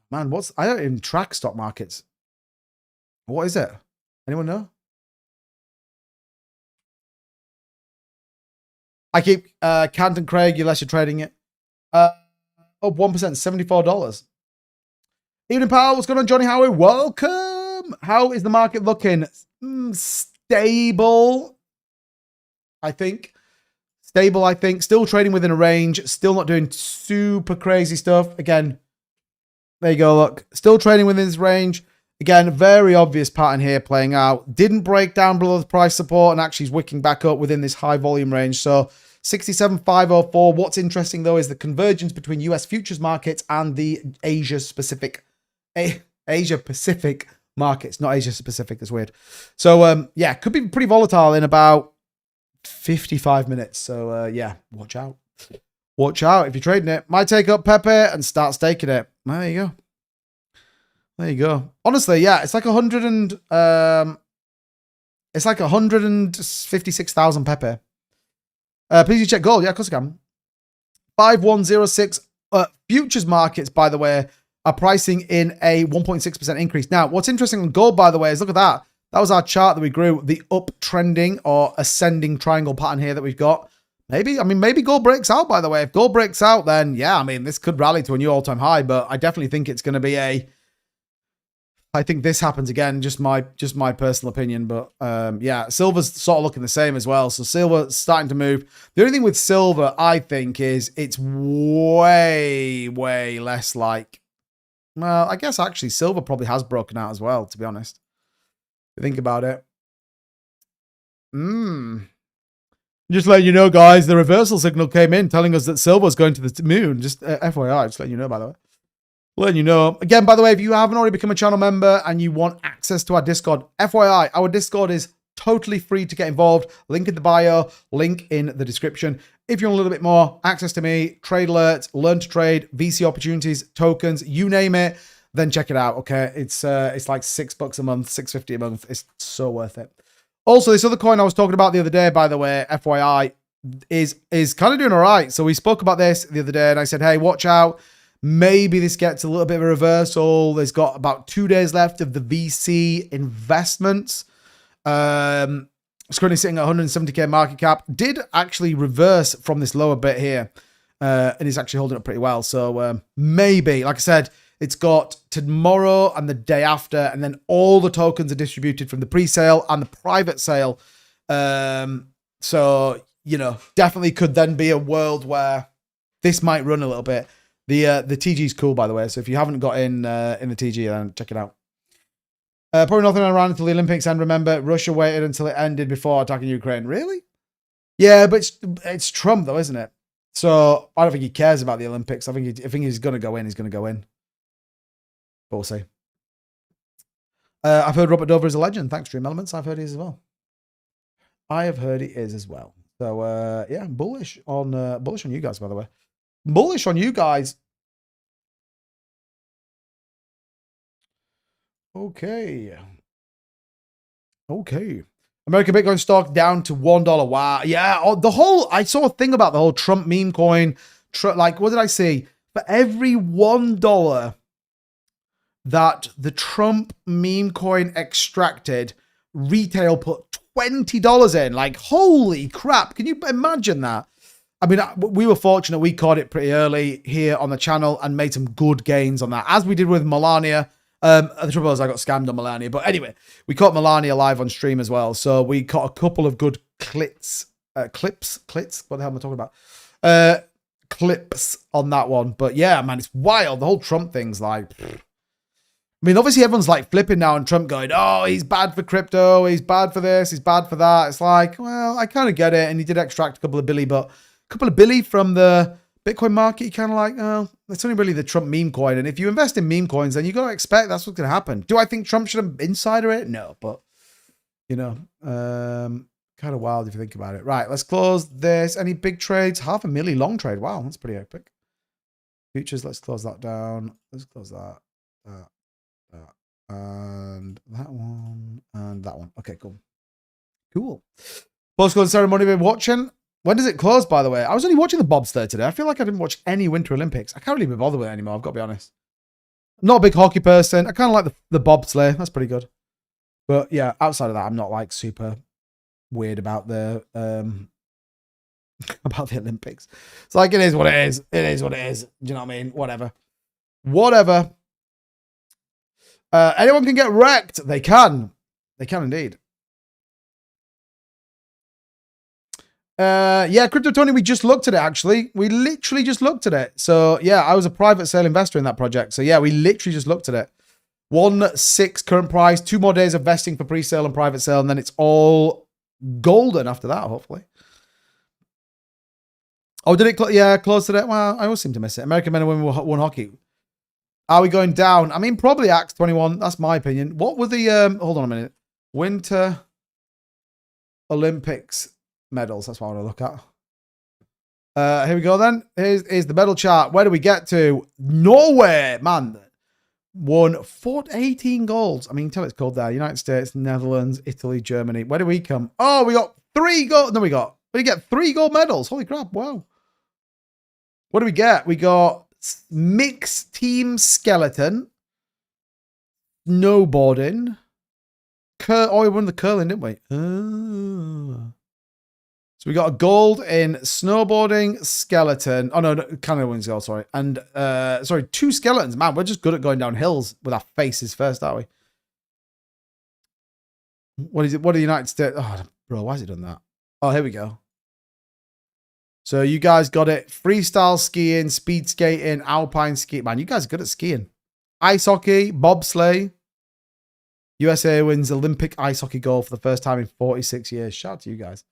Man, I don't even track stock markets. What is it? Anyone know? I keep Canton Craig, unless you're trading it. Up 1%, $74. Evening Power, what's going on, Johnny Howie? Welcome. How is the market looking? Stable, I think. stable, I think. Still trading within a range. Still not doing super crazy stuff. Again, there you go, look. Still trading within this range. Again, very obvious pattern here playing out. Didn't break down below the price support and actually is wicking back up within this high volume range. So 67,504. What's interesting, though, is the convergence between US futures markets and the Asia-Pacific markets. Not Asia-Pacific, that's weird. So, yeah, could be pretty volatile in about 55 minutes. So, yeah, watch out. Watch out if you're trading it. Might take up Pepe and start staking it. There you go. There you go. Honestly, yeah, it's like 156,000 Pepe. Please you check gold. Yeah, of course I can. 5106. Futures markets, by the way, are pricing in a 1.6% increase. Now, what's interesting on gold, by the way, is look at that. That was our chart that we grew, the uptrending or ascending triangle pattern here that we've got. Maybe gold breaks out, by the way. If gold breaks out, then yeah, I mean, this could rally to a new all-time high, but I definitely think it's going to be I think this happens again, just my personal opinion, but yeah, silver's sort of looking the same as well. So silver's starting to move. The only thing with silver, I think, is it's way, way less like, well, I guess actually silver probably has broken out as well, to be honest. If you think about it. Just letting you know, guys, the reversal signal came in telling us that silver's going to the moon. Just FYI, just letting you know, by the way. Letting you know. Again, by the way, if you haven't already become a channel member and you want access to our Discord, FYI, our Discord is totally free to get involved. Link in the bio, link in the description. If you want a little bit more access to me, trade alerts, learn to trade, VC opportunities, tokens, you name it, then check it out, okay? It's like $6 a month, $6.50 a month. It's so worth it. Also, this other coin I was talking about the other day, by the way, FYI, is kind of doing all right. So we spoke about this the other day, and I said, hey, watch out. Maybe this gets a little bit of a reversal. There's got about 2 days left of the VC investments. It's currently sitting at 170k market cap. Did actually reverse from this lower bit here, and is actually holding up pretty well. So maybe, like I said, it's got tomorrow and the day after, and then all the tokens are distributed from the pre-sale and the private sale. So, you know, definitely could then be a world where this might run a little bit. The TG is cool, by the way. So if you haven't got in the TG, then check it out. Probably nothing around until the Olympics. And remember, Russia waited until it ended before attacking Ukraine. Really? Yeah, but it's Trump, though, isn't it? So I don't think he cares about the Olympics. I think he's going to go in. He's going to go in. But we'll see. I've heard Robert Dover is a legend. Thanks, Dream Elements. I've heard he is as well. I have heard he is as well. So yeah, bullish on you guys, by the way. Bullish on you guys. Okay. American Bitcoin stock down to $1. Wow. Yeah. I saw a thing about the whole Trump meme coin. Like, what did I see? For every $1 that the Trump meme coin extracted, retail put $20 in. Like, holy crap. Can you imagine that? I mean, we were fortunate. We caught it pretty early here on the channel and made some good gains on that, as we did with Melania. The trouble is I got scammed on Melania. But anyway, we caught Melania live on stream as well. So we caught a couple of good clips. What the hell am I talking about? Clips on that one. But yeah, man, it's wild. The whole Trump thing's like... I mean, obviously everyone's like flipping now and Trump going, oh, he's bad for crypto. He's bad for this. He's bad for that. It's like, well, I kind of get it. And he did extract a couple of billy, but... couple of billy from the Bitcoin market, you kind of like, oh, it's only really the Trump meme coin. And if you invest in meme coins, then you got to expect that's what's going to happen. Do I think Trump should have insider it? No, but, you know, kind of wild if you think about it. Right, let's close this. Any big trades? 500,000 long trade. Wow, that's pretty epic. Futures, let's close that down. Let's close that. And that one. And that one. Okay, cool. Cool. Postcode ceremony we've been watching. When does it close, by the way? I was only watching the bobsleigh today. I feel like I didn't watch any Winter Olympics. I can't really be bothered with it anymore, I've got to be honest. I'm not a big hockey person. I kind of like the bobsleigh. That's pretty good. But yeah, outside of that, I'm not like super weird about the Olympics. It's like, it is what it is. It is what it is. Do you know what I mean? Whatever. Whatever. Anyone can get wrecked. They can. They can indeed. Yeah, Crypto Tony, we just looked at it, actually. We literally just looked at it. So, yeah, I was a private sale investor in that project. So, yeah, we literally just looked at it. 1.6 current price, 2 more days of vesting for pre-sale and private sale, and then it's all golden after that, hopefully. Oh, did it? Yeah, close to that. Well, I always seem to miss it. American men and women won hockey. Are we going down? I mean, probably Axe 21. That's my opinion. What were the, hold on a minute. Winter Olympics medals. That's what I want to look at. Here we go then. Here's the medal chart. Where do we get to? Norway, man. Won 18 goals. I mean, tell it's called there. United States, Netherlands, Italy, Germany. Where do we come? Oh, we got 3 gold. No, we get 3 gold medals. Holy crap. Wow. What do we get? We got mixed team skeleton, snowboarding, oh, we won the curling, didn't we? Oh. So we got a gold in snowboarding, skeleton. Oh, no, Canada wins gold, sorry. And, sorry, 2 skeletons. Man, we're just good at going down hills with our faces first, aren't we? What is it? What are the United States? Oh, bro, why has it done that? Oh, here we go. So you guys got it. Freestyle skiing, speed skating, alpine skiing. Man, you guys are good at skiing. Ice hockey, bobsleigh. USA wins Olympic ice hockey gold for the first time in 46 years. Shout out to you guys.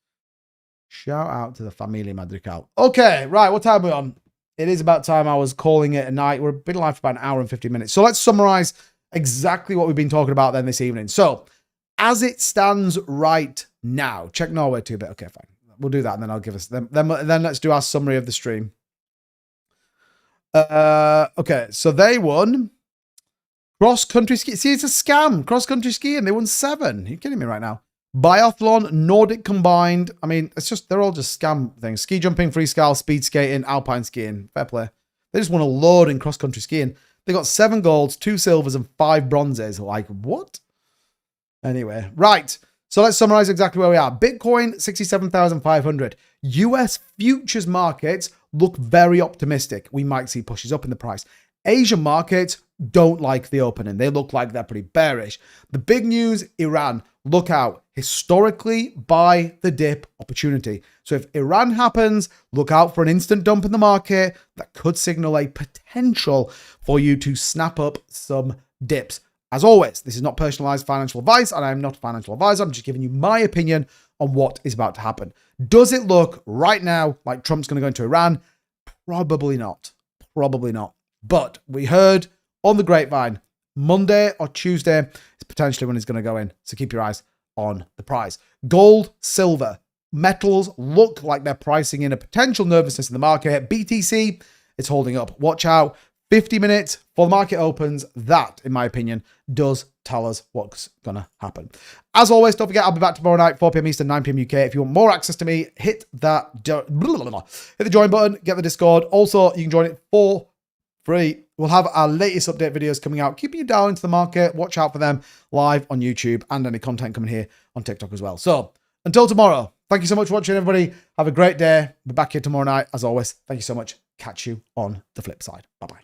Shout out to the Familia Madrigal. Okay, right. What time are we on? It is about time. I was calling it a night. We're been live for about an hour and 50 minutes. So let's summarize exactly what we've been talking about then this evening. So as it stands right now, check Norway 2-bit. Okay, fine. We'll do that, and then I'll give us then let's do our summary of the stream. Okay, so they won cross-country ski. See, it's a scam. Cross-country skiing. They won 7. Are you kidding me right now? Biathlon, Nordic combined. I mean, it's just, they're all just scam things. Ski jumping, freestyle, speed skating, alpine skiing. Fair play. They just won a load in cross-country skiing. They got 7 golds, 2 silvers, and 5 bronzes. Like, what? Anyway, right. So let's summarize exactly where we are. Bitcoin, 67,500. US futures markets look very optimistic. We might see pushes up in the price. Asian markets don't like the opening. They look like they're pretty bearish. The big news, Iran. Look out. Historically, buy the dip opportunity. So if Iran happens, look out for an instant dump in the market that could signal a potential for you to snap up some dips. As always, this is not personalized financial advice, and I'm not a financial advisor. I'm just giving you my opinion on what is about to happen. Does it look right now like Trump's going to go into Iran? Probably not. Probably not. But we heard on the grapevine, Monday or Tuesday is potentially when he's going to go in. So keep your eyes on the price. Gold, silver, metals look like they're pricing in a potential nervousness in the market. BTC, it's holding up. Watch out. 50 minutes before the market opens. That, in my opinion, does tell us what's going to happen. As always, don't forget, I'll be back tomorrow night, 4 p.m. Eastern, 9 p.m. UK. If you want more access to me, hit the join button, get the Discord. Also, you can join it for free. We'll have our latest update videos coming out, keeping you down into the market. Watch out for them live on YouTube and any content coming here on TikTok as well. So until tomorrow, thank you so much for watching, everybody. Have a great day. We'll be back here tomorrow night. As always, thank you so much. Catch you on the flip side. Bye-bye.